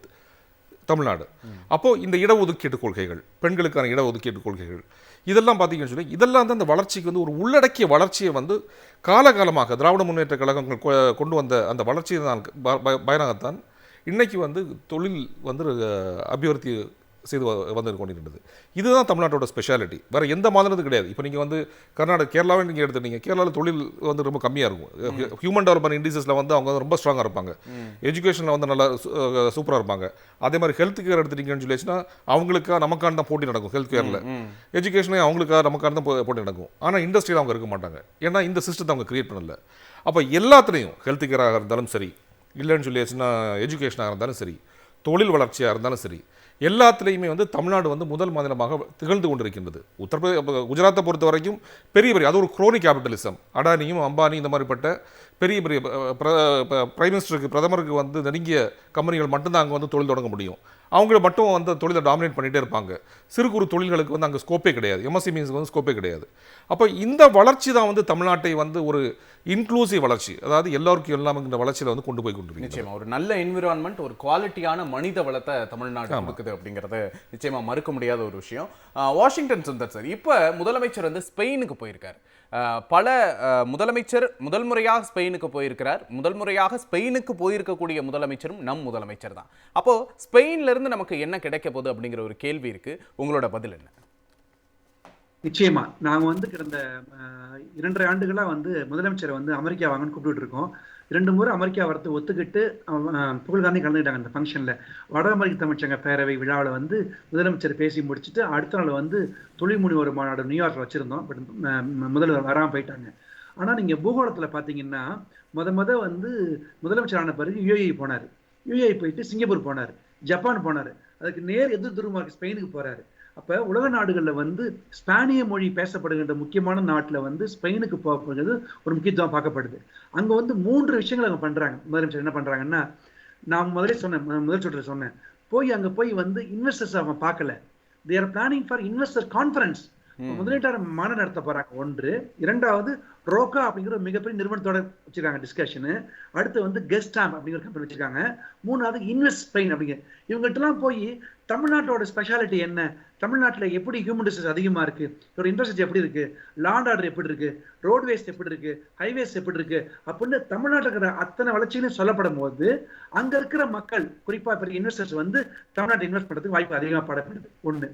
தமிழ்நாடு. அப்போது இந்த இடஒதுக்கீட்டு கொள்கைகள், பெண்களுக்கான இடஒதுக்கீட்டு கொள்கைகள், இதெல்லாம் பார்த்தீங்கன்னு சொல்லி இதெல்லாம் வந்து அந்த வளர்ச்சிக்கு வந்து ஒரு உள்ளடக்கிய வளர்ச்சியை வந்து காலகாலமாக திராவிட முன்னேற்ற கழகங்கள் கொண்டு வந்த அந்த வளர்ச்சியை தான் பயனாகத்தான் இன்றைக்கி வந்து தொழில் வந்து அபிவிருத்தி செய்து வந்து கொண்டிருந்தது. இதுதான் தமிழ்நாட்டோட ஸ்பெஷாலிட்டி, வேறு எந்த மாநிலத்தும் கிடையாது. இப்போ நீங்கள் வந்து கர்நாடகா, கேரளாவே நீங்கள் எடுத்துட்டீங்க, கேரளாவில் தொழில் வந்து ரொம்ப கம்மியாக இருக்கும். ஹியூமன் டெவலப்மெண்ட் இண்டீசஸில் வந்து அவங்க வந்து ரொம்ப ஸ்ட்ராங்காக இருப்பாங்க, எஜுகேஷனில் வந்து நல்லா சூப்பராக இருப்பாங்க. அதே மாதிரி ஹெல்த் கேர் எடுத்துட்டீங்கன்னு சொல்லிச்சுன்னா அவங்களுக்காக நமக்கான தான் போட்டி நடக்கும். ஹெல்த் கேரில் எஜுகேஷனே அவங்களுக்காக நமக்கான தான் போட்டி நடக்கும். ஆனால் இண்டஸ்ட்ரியில் அவங்க இருக்க மாட்டாங்க, ஏன்னா இந்த சிஸ்டத்தை அவங்க கிரியேட் பண்ணல. அப்போ எல்லாத்துலேயும் ஹெல்த் கேராக இருந்தாலும் சரி, இல்லைன்னு சொல்லியாச்சுன்னா எஜுகேஷனாக இருந்தாலும் சரி, தொழில் வளர்ச்சியாக இருந்தாலும் சரி, எல்லாத்துலேயுமே வந்து தமிழ்நாடு வந்து முதல் மாநிலமாக திகழ்ந்து கொண்டிருக்கின்றது. குஜராத்தை பொறுத்த வரைக்கும் பெரிய அது ஒரு குரோனிக் கேபிட்டலிசம். அடானியும் அம்பானி இந்த மாதிரிப்பட்ட பெரிய பிரைம் மினிஸ்டருக்கு, பிரதமருக்கு வந்து நெருங்கிய கம்பெனிகள் மட்டும்தான் அங்கே வந்து தொழில் தொடங்க முடியும். அவங்கள மட்டும் வந்து தொழிலை டாமினேட் பண்ணிகிட்டே இருப்பாங்க. சிறு குறு தொழில்களுக்கு வந்து அங்கே ஸ்கோப்பே கிடையாது, எம்எஸ்எம்இஸ்க்கு வந்து ஸ்கோப்பே கிடையாது. அப்போ இந்த வளர்ச்சி தான் வந்து தமிழ்நாட்டை வந்து ஒரு இன்க்ளூசிவ் வளர்ச்சி, அதாவது எல்லாருக்கும் எல்லாமுங்கிற வளர்ச்சியில் வந்து கொண்டு போய் கொண்டு நிச்சயமா ஒரு நல்ல என்விரான்மெண்ட், ஒரு குவாலிட்டியான மனித வளத்தை தமிழ்நாடு கொடுக்குது அப்படிங்கிறது நிச்சயமா மறுக்க முடியாத ஒரு விஷயம். வாஷிங்டன் சுந்தர் சார், இப்போ முதலமைச்சர் வந்து ஸ்பெயினுக்கு போயிருக்காரு. பல முதலமைச்சர் முதல் முறையாக ஸ்பெயினுக்கு போயிருக்கிறார். முதல் முறையாக ஸ்பெயினுக்கு போயிருக்கக்கூடிய முதலமைச்சரும் நம் முதலமைச்சர் தான். அப்போ ஸ்பெயின்ல இருந்து நமக்கு என்ன கிடைக்க போகுது அப்படிங்கிற ஒரு கேள்வி இருக்கு, உங்களோட பதில் என்ன? நிச்சயமா நாங்க வந்து கடந்த 2.5 ஆண்டுகளா வந்து முதலமைச்சரை வந்து அமெரிக்கா வாங்கன்னு கூப்பிட்டு இருக்கோம். 2 முறை அமெரிக்கா வரத்து ஒத்துக்கிட்டு புகழ்காந்தி கலந்துக்கிட்டாங்க அந்த ஃபங்க்ஷன்ல. வட அமெரிக்க தமிழ்ச்சங்க பேரவை விழாவில் வந்து முதலமைச்சர் பேசி முடிச்சுட்டு அடுத்த நாள் வந்து தொழில் முனைவோர் மாநாடு நியூயார்க்ல வச்சிருந்தோம். பட் முதல்வர் வராமல் போயிட்டாங்க. ஆனா நீங்க பூகோளத்துல பாத்தீங்கன்னா முத வந்து முதலமைச்சர் ஆன பிறகு யுஏஇ போனாரு, யுஏஇ போயிட்டு சிங்கப்பூர் போனாரு, ஜப்பான் போனாரு, அதுக்கு நேர் எதிர் துருவமாக ஸ்பெயினுக்கு போறாரு. அப்ப உலக நாடுகள்ல வந்து ஸ்பானிய மொழி பேசப்படுகின்ற முக்கியமான நாட்டுல வந்து ஸ்பெயினுக்கு போகிறது ஒரு முக்கியத்துவம் பார்க்கப்படுது. அங்க வந்து 3 விஷயங்கள் அவங்க பண்றாங்க. முதலமைச்சர் என்ன பண்றாங்கன்னா, நான் முதல் சுற்றுல சொன்னேன், அங்க போய் வந்து இன்வெஸ்டர்ஸ் அவங்க பார்க்கல. they are planning for investor conference, முதலீட்டாளர் மாநாடு நடத்த போறாங்க. 1. 2வது ரோக்கா அப்படிங்கிற மிகப்பெரிய நிறுவனத்தோட வச்சிருக்காங்க டிஸ்கஷனு. அடுத்து வந்து கெஸ்டாம் அப்படிங்கிற கம்பெனி வச்சிருக்காங்க. 3வது இன்வெஸ்ட் ஸ்பெயின் அப்படிங்கிற. இவங்ககிட்ட எல்லாம் போய் தமிழ்நாட்டோட ஸ்பெஷாலிட்டி என்ன, தமிழ்நாட்டில் எப்படி ஹியூமன் ரிசோர்ஸ் அதிகமா இருக்கு, ஒரு இன்ஃப்ராஸ்ட்ரக்சர் எப்படி இருக்கு, லாண்ட் ஆர்டர் எப்படி இருக்கு, ரோட்வேஸ் எப்படி இருக்கு, ஹைவேஸ் எப்படி இருக்கு அப்படின்னு தமிழ்நாட்டில் இருக்கிற அத்தனை வளர்ச்சின்னு சொல்லப்படும் போது அங்க இருக்கிற மக்கள், குறிப்பா பெரிய இன்வெஸ்டர்ஸ் வந்து தமிழ்நாட்டை இன்வெஸ்ட் பண்றதுக்கு வாய்ப்பு அதிகமாக படப்படுது. 1.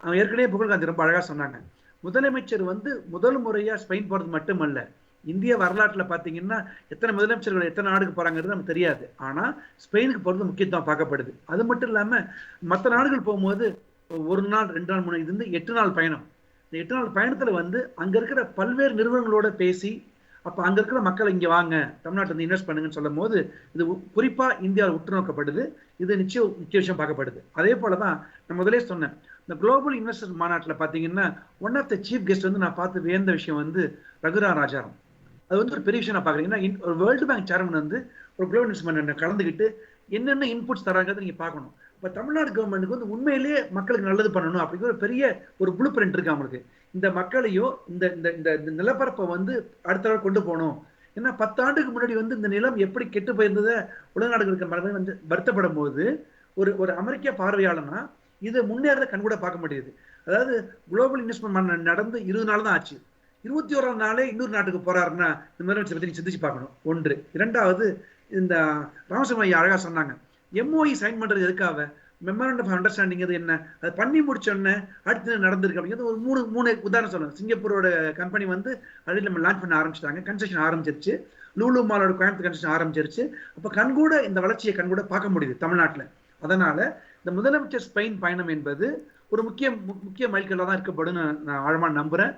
அவங்க ஏற்கனவே புகழ்காந்தி ரொம்ப அழகா சொன்னாங்க. முதலமைச்சர் வந்து முதல் முறையா ஸ்பெயின் போறது மட்டுமல்ல, இந்திய வரலாற்றுல பாத்தீங்கன்னா எத்தனை முதலமைச்சர்கள் எத்தனை நாடுக்கு போறாங்கிறது நமக்கு தெரியாது. ஆனா ஸ்பெயினுக்கு போறது முக்கியத்துவம் பார்க்கப்படுது. அது மட்டும் இல்லாம மற்ற நாடுகள் போகும்போது 1 நாள் 2 நாள் 3 இது வந்து 8 நாள் பயணம். இந்த 8 நாள் பயணத்துல வந்து அங்க இருக்கிற பல்வேறு நிறுவனங்களோட பேசி, அப்ப அங்க இருக்கிற மக்கள் இங்க வாங்க தமிழ்நாட்டுல வந்து இன்வெஸ்ட் பண்ணுங்கன்னு சொல்லும் போது இது குறிப்பா இந்தியாவில் உற்று நோக்கப்படுது. இது நிச்சயம் முக்கிய விஷயம் பார்க்கப்படுது. அதே போலதான் நான் முதலே சொன்னேன், இந்த குளோபல் இன்வெஸ்டர் மாநாட்டுல பாத்தீங்கன்னா one of the chief guest வந்து நான் பார்த்து வியந்த விஷயம் வந்து ரகுராம் ராஜாராம். அது வந்து ஒரு பெரிய விஷயம் நான் பாக்குறேன். ஏன்னா ஒரு வேர்ல்டு பேங்க் சேர்மன் வந்து ஒரு குளோபல் இன்வெஸ்ட்மெண்ட் கலந்துக்கிட்டு என்னென்ன இன்புட்ஸ் தராங்கிறத நீங்க பார்க்கணும். இப்ப தமிழ்நாடு கவர்மெண்ட்டுக்கு வந்து உண்மையிலேயே மக்களுக்கு நல்லது பண்ணணும் அப்படிங்கிற ஒரு பெரிய ஒரு ப்ளூ பிரிண்ட் இருக்கு அவங்களுக்கு. இந்த மக்களையோ இந்த இந்த இந்த நிலப்பரப்பை வந்து அடுத்த கொண்டு போகணும். ஏன்னா 10 ஆண்டுக்கு முன்னாடி வந்து இந்த நிலம் எப்படி கெட்டு போயிருந்ததை உலக நாடுகள் இருக்கிற மக்கள் வந்து வருத்தப்படும் போது ஒரு ஒரு அமெரிக்க பார்வையாளனா இதை முன்னேறத கண்கூட பார்க்க முடியுது. அதாவது குளோபல் இன்வெஸ்ட்மெண்ட் நடந்து 20 நாள் தான் ஆச்சு. 21ஆம் நாளே இன்னொரு நாட்டுக்கு போறாருன்னா இந்த முதலமைச்சர் பத்தி நீங்க சிந்திச்சு பார்க்கணும். ஒன்று. இரண்டாவது, இந்த ராமசுப்ரமணியம் ஐயா அழகா சொன்னாங்க, எம்ஓஇ சைன் பண்றது எதுக்காக, மெமரண்ட் ஆஃப் அண்டர்ஸ்டாண்டிங் என்ன, அது பண்ணி முடிச்சோடனே அடுத்து நடந்திருக்கு அப்படிங்கிறது ஒரு மூணு உதாரணம் சொல்லணும். சிங்கப்பூரோட கம்பெனி வந்து ஆல்ரெடி நம்ம லான்ச் பண்ண ஆரம்பிச்சிட்டாங்க, கன்ஸ்ட்ரக்ஷன் ஆரம்பிச்சிருச்சு. லூலு மாலோட கோயம்புத்தூர் கன்ஸ்ட்ரக்ஷன் ஆரம்பிச்சிருச்சு. அப்ப கண்கூட இந்த வளர்ச்சியை கண்கூட பார்க்க முடியுது தமிழ்நாட்டுல. அதனால இந்த முதலமைச்சர் ஸ்பெயின் பயணம் என்பது ஒரு முக்கிய மைல்கல்லாக தான் இருக்கப்படும் நான் ஆழமா நம்புறேன்.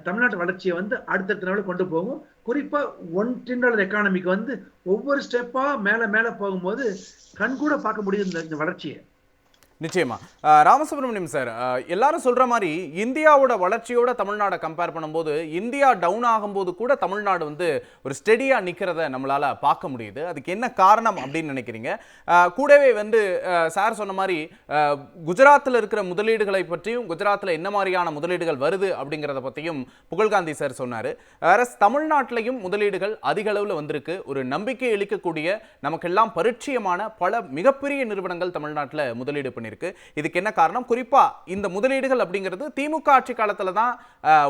தமிழ்நாட்டு வளர்ச்சியை வந்து அடுத்தடுத்த லெவலுக்கு கொண்டு போகும். குறிப்பா $1 trillion எக்கானமிக்கு வந்து ஒவ்வொரு ஸ்டெப்பா மேல போகும்போது கண்கூட பார்க்க முடியுது இந்த வளர்ச்சியை. நிச்சயமா. ராமசுப்ரமணியம் சார், எல்லாரும் சொல்ற மாதிரி இந்தியாவோட வளர்ச்சியோட தமிழ்நாடை கம்பேர் பண்ணும்போது இந்தியா டவுன் ஆகும்போது கூட தமிழ்நாடு வந்து ஒரு ஸ்டெடியா நிக்கிறத நம்மளால பார்க்க முடியுது. அதுக்கு என்ன காரணம் அப்படின்னு நினைக்கிறீங்க? கூடவே வந்து சார் சொன்ன மாதிரி குஜராத்தில் இருக்கிற முதலீடுகளை பற்றியும், குஜராத்தில் என்ன மாதிரியான முதலீடுகள் வருது அப்படிங்கிறத பற்றியும் புகழ்காந்தி சார் சொன்னார். தமிழ்நாட்டிலையும் முதலீடுகள் அதிக அளவில் வந்திருக்கு. ஒரு நம்பிக்கை அளிக்கக்கூடிய, நமக்கெல்லாம் பரிச்சயமான பல மிகப்பெரிய நிறுவனங்கள் தமிழ்நாட்டில் முதலீடு பண்ணி இருக்கு. இதுக்கு என்ன காரணம்? குறிப்பா இந்த முதலீடுகள் அப்படிங்கிறது திமுக ஆட்சி காலத்துல தான்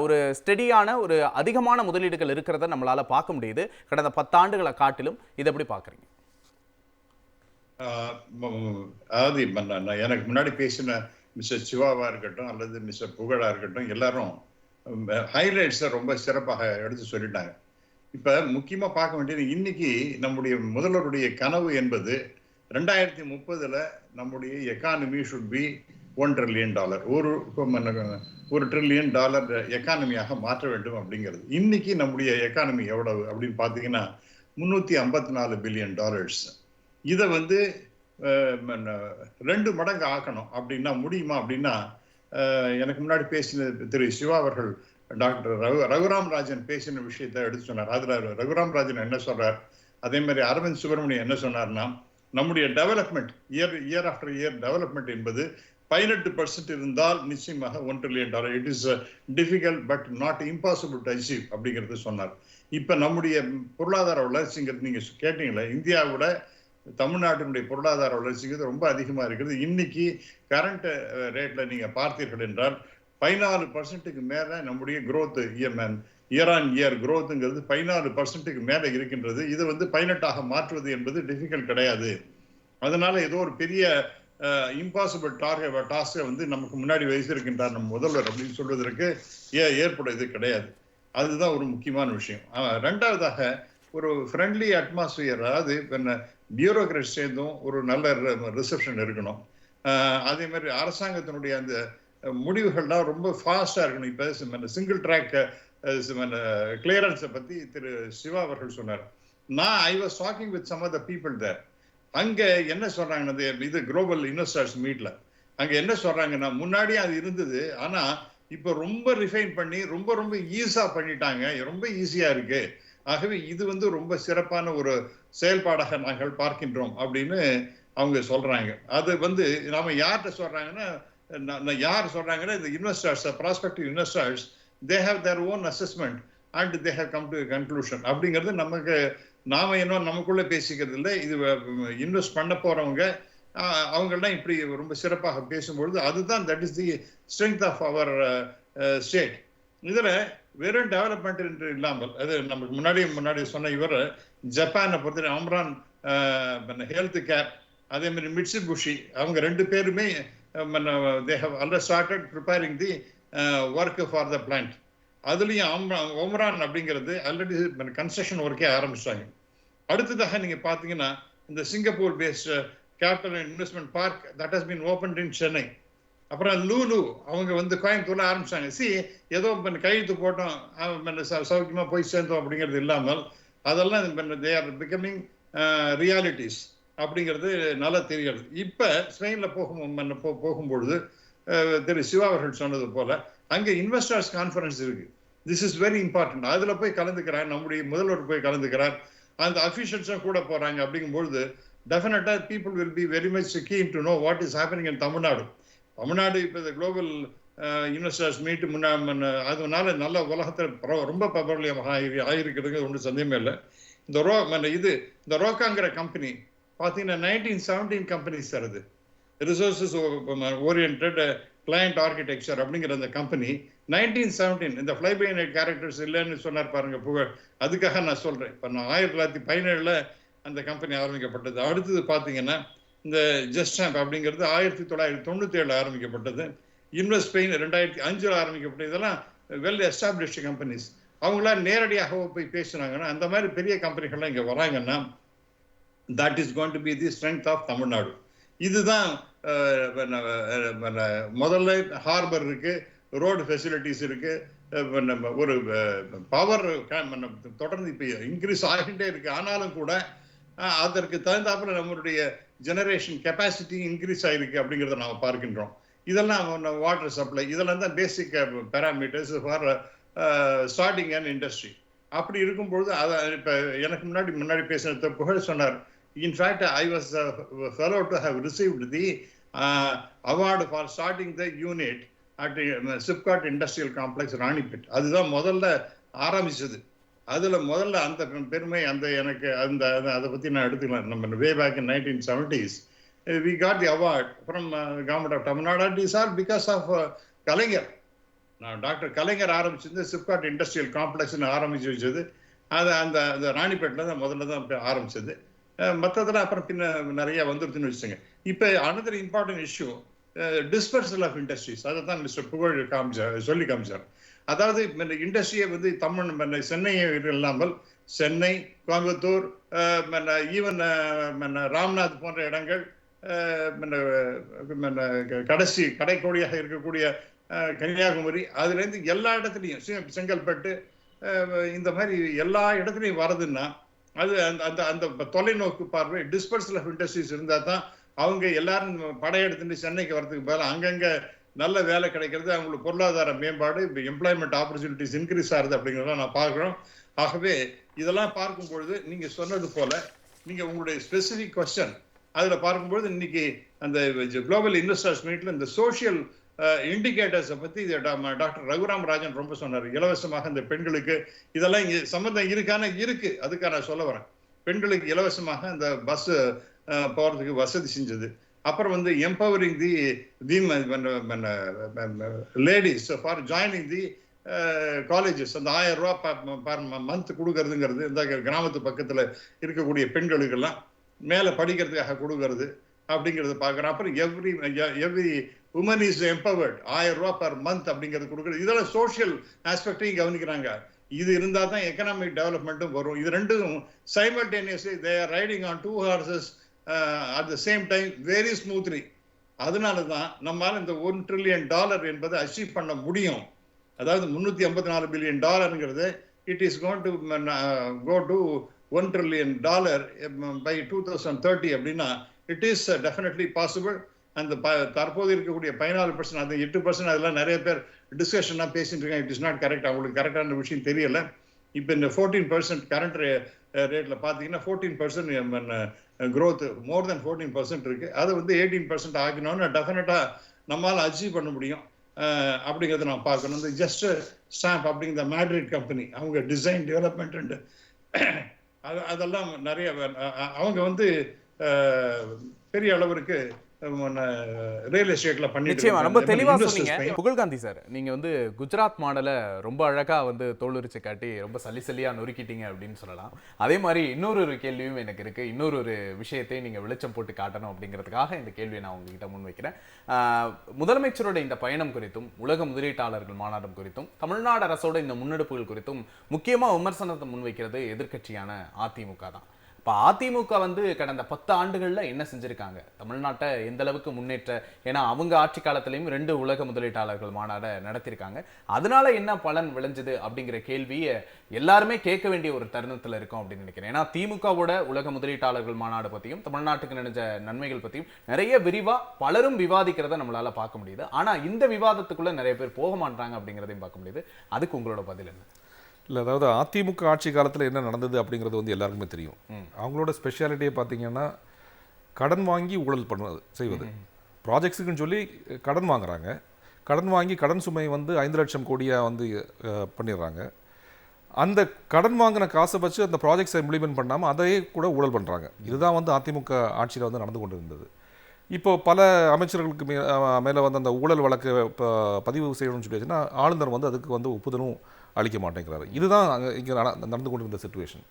ஒரு ஸ்டெடியான, ஒரு அதிகமான முதலீடுகள் இருக்கிறத நம்மளால பார்க்க முடியுது. கடந்த 10 ஆண்டுகளை காட்டிலும் இதை எப்படி பார்க்குறீங்க? அதாவது எனக்கு முன்னாடி பேசின மிஸ்டர் சிவாவா இருக்கட்டும் அல்லது மிஸ்டர் புகழா இருக்கட்டும், எல்லாரும் ஹைலைட்ஸை ரொம்ப சிறப்பாக எடுத்து சொல்லிட்டாங்க. இப்ப முக்கியமா பார்க்க வேண்டியது, இன்னைக்கு நம்முடைய முதல்வருடைய கனவு என்பது 2030 நம்முடைய economy should be $1 trillion, $1 trillion எக்கானமியாக மாற்ற வேண்டும் அப்படிங்கிறது. இன்னைக்கு நம்முடைய எக்கானமி எவ்வளவு அப்படின்னு பார்த்தீங்கன்னா $354 பில்லியன். இதை வந்து 2 மடங்கு ஆக்கணும் அப்படின்னா முடியுமா அப்படின்னா, எனக்கு முன்னாடி பேசின திரு சிவா அவர்கள் டாக்டர் ரகுராம் ராஜன் பேசின விஷயத்தை எடுத்து சொன்னார். அதுல ரகுராம் ராஜன் என்ன சொல்றார், அதே மாதிரி அரவிந்த் சுப்பிரமணியம் என்ன சொன்னார்னா, நம்முடைய development year after year development என்பது 18% இருந்தால் நிச்சயமாக $1 trillion. It is difficult but not impossible to achieve அப்படிங்கிறது சொன்னார். இப்ப நம்முடைய பொருளாதார வளர்ச்சிங்கிறது நீங்க கேட்டீங்களா, இந்தியாவோட தமிழ்நாட்டினுடைய பொருளாதார வளர்ச்சிங்கிறது ரொம்ப அதிகமா இருக்கிறது. இன்னைக்கு கரண்ட் ரேட்ல நீங்க பார்த்தீர்கள் என்றால் 14% மேல நம்முடைய growth இயர் ஆன் இயர் growthங்கிறது 14% மேல இருக்கின்றது. இது வந்து 18ஆக மாற்றுவது என்பது டிஃபிகல்ட் கிடையாது. அதனால ஏதோ ஒரு பெரிய இம்பாசிபிள் டாஸ்கை வந்து நமக்கு முன்னாடி வைத்திருக்கின்றார் நம்ம முதல்வர் அப்படின்னு சொல்வதற்கு ஏற்படுவது கிடையாது. அதுதான் ஒரு முக்கியமான விஷயம். ரெண்டாவதாக ஒரு ஃப்ரெண்ட்லி அட்மாஸ்பியர், அதாவது பியூரோக்ராட் சேர்ந்தும் ஒரு நல்ல ரிசப்ஷன் இருக்கணும். அதே மாதிரி அரசாங்கத்தினுடைய அந்த முடிவுகள்லாம் ரொம்ப ஃபாஸ்டா இருக்கணும். இப்ப சிங்கிள் ட்ராக் கிளியரன்ஸை பத்தி திரு சிவா அவர்கள் சொன்னார். I was talking with some of the people there. அங்க என்ன சொல்றாங்கன்னா, இது குளோபல் இன்வெஸ்டர்ஸ் மீட்ல அங்க என்ன சொல்றாங்கன்னா, முன்னாடியே அது இருந்தது, ஆனா இப்ப ரொம்ப ரிஃபைன் பண்ணி ரொம்ப ஈஸா பண்ணிட்டாங்க, ரொம்ப ஈஸியா இருக்கு. ஆகவே இது வந்து ரொம்ப சிறப்பான ஒரு செயல்பாடாக நாங்கள் பார்க்கின்றோம் அப்படின்னு அவங்க சொல்றாங்க. அது வந்து நாம யார்கிட்ட சொல்றாங்கன்னா, யார் சொல்றாங்கன்னா, இந்த investors, prospective investors, they have their own assessment and they have come to a conclusion அப்படிங்கிறது நமக்கு நாம என்ன நமக்குள்ள பேசிக்கிறது இல்லை. இது இன்வெஸ்ட் பண்ண போறவங்க அவங்கெல்லாம் இப்படி ரொம்ப சிறப்பாக பேசும்பொழுது அதுதான் that is the strength of our state. இதுல வெறும் டெவலப்மெண்ட் என்று இல்லாமல், அது நமக்கு முன்னாடி சொன்ன இவர் ஜப்பானை பொறுத்த அம்ரான் ஹெல்த் கேர், அதே மாதிரி மிட்சுபிஷி, அவங்க 2 பேருமே they have already started preparing the work for the plant. அதுலேயும் ஒம்ரான் அப்படிங்கிறது ஆல்ரெடி கன்ஸ்ட்ரக்ஷன் ஒர்க்கே ஆரம்பிச்சிட்டாங்க. அடுத்ததாக நீங்கள் பார்த்தீங்கன்னா இந்த Singapore paste capital and investment park that has been opened இன் சென்னை. அப்புறம் லூலு அவங்க வந்து கோயம்புத்தூர்ல ஆரம்பிச்சாங்க. ஏதோ கையெழுத்து போட்டோம் சௌக்கியமா போய் சேர்ந்தோம் அப்படிங்கிறது இல்லாமல் அதெல்லாம் தே ஆர் பிகமிங் ரியாலிட்டிஸ் அப்படிங்கிறது நல்லா தெரிகிறது. இப்போ ஸ்பெயினில் போகும்பொழுது திரு சிவா அவர்கள் சொன்னது போல அங்கே இன்வெஸ்டர்ஸ் கான்ஃபரன்ஸ் இருக்கு. This is very important. அதில் போய் கலந்துக்கிறார், நம்முடைய முதல்வர் போய் கலந்துக்கிறார், அந்த அஃபிஷியல்ஸும் கூட போகிறாங்க. அப்படிங்கும்பொழுது டெஃபினட்டாக people will be very much keen to know what is happening in Tamil Nadu. இப்போ இந்த குளோபல் இன்வெஸ்டர்ஸ் மீட் அதனால நல்ல உலகத்தில் ரொம்ப பிரபலியமாக ஆகிருக்கிறது ஒன்றும் சந்தேகமே இல்லை. இந்த ரோக்காங்கிற கம்பெனி பார்த்தீங்கன்னா 1917 கம்பெனிஸ் தருது. ரிசோர்சஸ் ஓரியன்ட் கிளையண்ட் ஆர்கிடெக்சர் அப்படிங்கிற அந்த கம்பெனி 1917 இந்த ஃப்ளை பை நைட் கேரக்டர்ஸ் இல்லைன்னு சொன்னார் பாருங்க புகழ். அதுக்காக நான் சொல்றேன். இப்போ நான் 1917 அந்த கம்பெனி ஆரம்பிக்கப்பட்டது. அடுத்தது பார்த்தீங்கன்னா இந்த ஜஸ்டாம்ப் அப்படிங்கிறது 1997 ஆரம்பிக்கப்பட்டது. இன்வெஸ்ட் ஸ்பெயின் 2005 ஆரம்பிக்கப்பட்டது. இதெல்லாம் வெல் எஸ்டாப்ளிஷ்டு கம்பெனிஸ். அவங்களாம் நேரடியாக போய் பேசுனாங்கன்னா அந்த மாதிரி பெரிய கம்பெனிகள்லாம் இங்கே வராங்கன்னா that is going to be the strength of Tamil Nadu. இதுதான் முதல்ல ஹார்பர் இருக்கு, ரோடு ஃபெசிலிட்டிஸ் இருக்கு, ஒரு பவர் தொடர்ந்து இப்போ இன்க்ரீஸ் ஆகிட்டே இருக்கு. ஆனாலும் கூட அதற்கு தகுந்தாப்புல நம்மளுடைய ஜெனரேஷன் கெப்பாசிட்டி இன்க்ரீஸ் ஆகிருக்கு அப்படிங்கிறத நாம் பார்க்கின்றோம். இதெல்லாம் வாட்டர் சப்ளை இதெல்லாம் தான் basic parameters for starting and industry. அப்படி இருக்கும்பொழுது அதை இப்போ எனக்கு முன்னாடி பேசின புகழ் சொன்னார். In fact, I was a fellow to have received the award for starting the unit at Sipcot Industrial Complex, Ranipet. அதுதான் முதல்ல ஆரம்பிச்சது. அதில் முதல்ல அந்த பெருமை எனக்கு அதை பற்றி நான் எடுத்துக்கலாம். நம்ம way back in 1970s, we got the award from government of Tamil Nadu. It is all because of Kalaignar. Doctor Kalaignar ஆரம்பிச்சது சிப்காட் இண்டஸ்ட்ரியல் காம்ப்ளெக்ஸ்னு ஆரம்பிச்சு வச்சது. அது அந்த ராணிப்பேட்டில் தான் முதல்ல தான் ஆரம்பிச்சது. மற்றதெல்லாம் அப்புறம் பின்ன நிறைய வந்துருச்சுன்னு வச்சுங்க. இப்போ another important issue dispersal of industries. அதை தான் மிஸ்டர் புகழ் சொல்லி காமிச்சார். அதாவது இண்டஸ்ட்ரியை வந்து சென்னையை இல்லாமல் சென்னை, கோயம்புத்தூர், ஈவன் ராம்நாத் போன்ற இடங்கள், கடைக்கோடியாக இருக்கக்கூடிய கன்னியாகுமரி, அதுலேருந்து எல்லா இடத்துலையும் செங்கல்பட்டு, இந்த மாதிரி எல்லா இடத்துலையும் வருதுன்னா அது அந்த அந்த தொலைநோக்கு பார்வை டிஸ்பர்சல் ஆஃப் இண்டஸ்ட்ரீஸ் இருந்தால் தான் அவங்க எல்லாரும் படையெடுத்துட்டு சென்னைக்கு வரதுக்கு பதிலாக அங்கங்கே நல்ல வேலை கிடைக்கிறது, அவங்களுக்கு பொருளாதார மேம்பாடு, இப்போ எம்ப்ளாய்மெண்ட் ஆப்பர்ச்சுனிட்டிஸ் இன்க்ரீஸ் ஆகுது அப்படிங்கிறத நான் பார்க்குறோம். ஆகவே இதெல்லாம் பார்க்கும்பொழுது நீங்கள் சொன்னது போல நீங்கள் உங்களுடைய ஸ்பெசிஃபிக் கொஸ்டின் அதில் பார்க்கும்பொழுது இன்னைக்கு அந்த குளோபல் இன்வெஸ்டர்ஸ் மீட்டில் இந்த சோஷியல் இண்டிகேட்டர்ஸை பற்றி டாக்டர் ரகுராம் ராஜன் ரொம்ப சொன்னார். இலவசமாக இந்த பெண்களுக்கு இதெல்லாம் இங்கே சம்மந்தம் இருக்கான இருக்கு. அதுக்காக நான் சொல்ல வரேன். பெண்களுக்கு இலவசமாக இந்த பஸ் போகிறதுக்கு வசதி செஞ்சது. அப்புறம் வந்து empowering the ladies for joining the colleges. அந்த 1000 ரூபா பர் மந்த் கொடுக்கறதுங்கிறது இந்த கிராமத்து பக்கத்தில் இருக்கக்கூடிய பெண்களுக்கெல்லாம் மேலே படிக்கிறதுக்காக கொடுக்கறது அப்படிங்கிறது பார்க்குறோம். அப்புறம் எவ்ரி உமன் இஸ் எம்பவர்ட் 1000 ரூபா பர் மந்த் அப்படிங்கிறது கொடுக்குறது. இதெல்லாம் சோஷியல் ஆஸ்பெக்டையும் கவனிக்கிறாங்க. இது இருந்தால் தான் எக்கனாமிக் டெவலப்மெண்ட்டும் வரும். இது ரெண்டும் simultaneously they are riding on 2 horses at the same time very smoothly. அதனால தான் நம்மளால் இந்த $1 trillion என்பதை அச்சீவ் பண்ண முடியும். அதாவது $354 billion it is going to go to $1 trillion by 2030 அப்படின்னா இட் இஸ் டெஃபினெட்லி பாசிபிள். அந்த தற்போது இருக்கக்கூடிய 14%, அந்த 8% அதெல்லாம் நிறைய பேர் டிஸ்கஷன்லாம் பேசிட்டு இருக்காங்க. It is not correct. அவங்களுக்கு கரெக்டான விஷயம் தெரியல. இப்போ இந்த 14% கரண்ட் ரேட்டில் பார்த்தீங்கன்னா 14% growth, மோர் தென் 14% இருக்கு. அதை வந்து 18% ஆகினோன்னு டெஃபினட்டாக நம்மளால் அச்சீவ் பண்ண முடியும் அப்படிங்கிறத நான் பார்க்கணும். இந்த ஜஸ்ட் ஸ்டாம்ப் அப்படிங்கிற மேட்ரிட் கம்பெனி அவங்க டிசைன் டெவலப்மெண்ட் அதெல்லாம் நிறைய அவங்க வந்து பெரிய அளவிற்கு ரியல் எஸ்டேட்ல பண்ணிட்டு நிச்சயமா ரொம்ப இருக்க தெளிவா investors சொன்னீங்க பையன். புகழ்காந்தி சார். நீங்க வந்து குஜராத் மாடலை ரொம்ப அழகா வந்து தோலுரிச்சு காட்டி ரொம்ப சல்லிசல்லியா நொறுக்கிட்டீங்க அப்படின்னு சொல்லலாம். அதே மாதிரி இன்னொரு கேள்வியும் எனக்கு இருக்கு. இன்னொரு விஷயத்தை நீங்க வெளிச்சம் போட்டு காட்டணும் அப்படிங்கிறதுக்காக இந்த கேள்வியை நான் உங்ககிட்ட முன்வைக்கிறேன். முதலமைச்சரோட இந்த பயணம் குறித்தும் உலக முதலீட்டாளர்கள் மாநாடு குறித்தும் தமிழ்நாடு அரசோட இந்த முன்னெடுப்புகள் குறித்தும் முக்கியமா விமர்சனத்தை முன்வைக்கிறது எதிர்க்கட்சியான அதிமுக தான். இப்போ அதிமுக வந்து கடந்த 10 ஆண்டுகள்ல என்ன செஞ்சிருக்காங்க, தமிழ்நாட்டை எந்த அளவுக்கு முன்னேற்ற, ஏன்னா அவங்க ஆட்சி காலத்திலையும் 2 உலக முதலீட்டாளர்கள் மாநாடை நடத்திருக்காங்க, அதனால என்ன பலன் விளைஞ்சது அப்படிங்கிற கேள்வியை எல்லாருமே கேட்க வேண்டிய ஒரு தருணத்துல இருக்கும் அப்படின்னு நினைக்கிறேன். ஏன்னா திமுகவோட உலக முதலீட்டாளர்கள் மாநாடு பத்தியும் தமிழ்நாட்டுக்கு நினைச்ச நன்மைகள் பத்தியும் நிறைய விரிவா பலரும் விவாதிக்கிறத நம்மளால பார்க்க முடியுது. ஆனா இந்த விவாதத்துக்குள்ள நிறைய பேர் போக மாட்டாங்க அப்படிங்கிறதையும் பார்க்க முடியுது. அதுக்கு உங்களோட பதில் என்ன? இல்லை, அதாவது அதிமுக ஆட்சி காலத்தில் என்ன நடந்தது அப்படிங்கிறது வந்து எல்லாருக்குமே தெரியும். அவங்களோட ஸ்பெஷாலிட்டியை பார்த்தீங்கன்னா கடன் வாங்கி ஊழல் செய்வது. ப்ராஜெக்ட்ஸுக்குன்னு சொல்லி கடன் வாங்குறாங்க. கடன் வாங்கி கடன் சுமை வந்து 5 லட்சம் கோடியாக வந்து பண்ணிடுறாங்க. அந்த கடன் வாங்கின காசை வச்சு அந்த ப்ராஜெக்ட்ஸை இம்ப்ளிமெண்ட் பண்ணாமல் அதையே கூட ஊழல் பண்ணுறாங்க. இதுதான் வந்து அதிமுக ஆட்சியில் வந்து நடந்து கொண்டு இருந்தது. இப்போ பல அமைச்சர்களுக்கு மேலே வந்து அந்த ஊழல் வழக்கு பதிவு செய்யணும்னு சொல்லியாச்சுன்னா ஆளுநர் வந்து அதுக்கு வந்து ஒப்புதலும் அளிக்க மாட்டேங்கிறாரு. இதுதான் அங்கே இங்கே நடந்து கொண்டு இருந்த சிச்சுவேஷன்.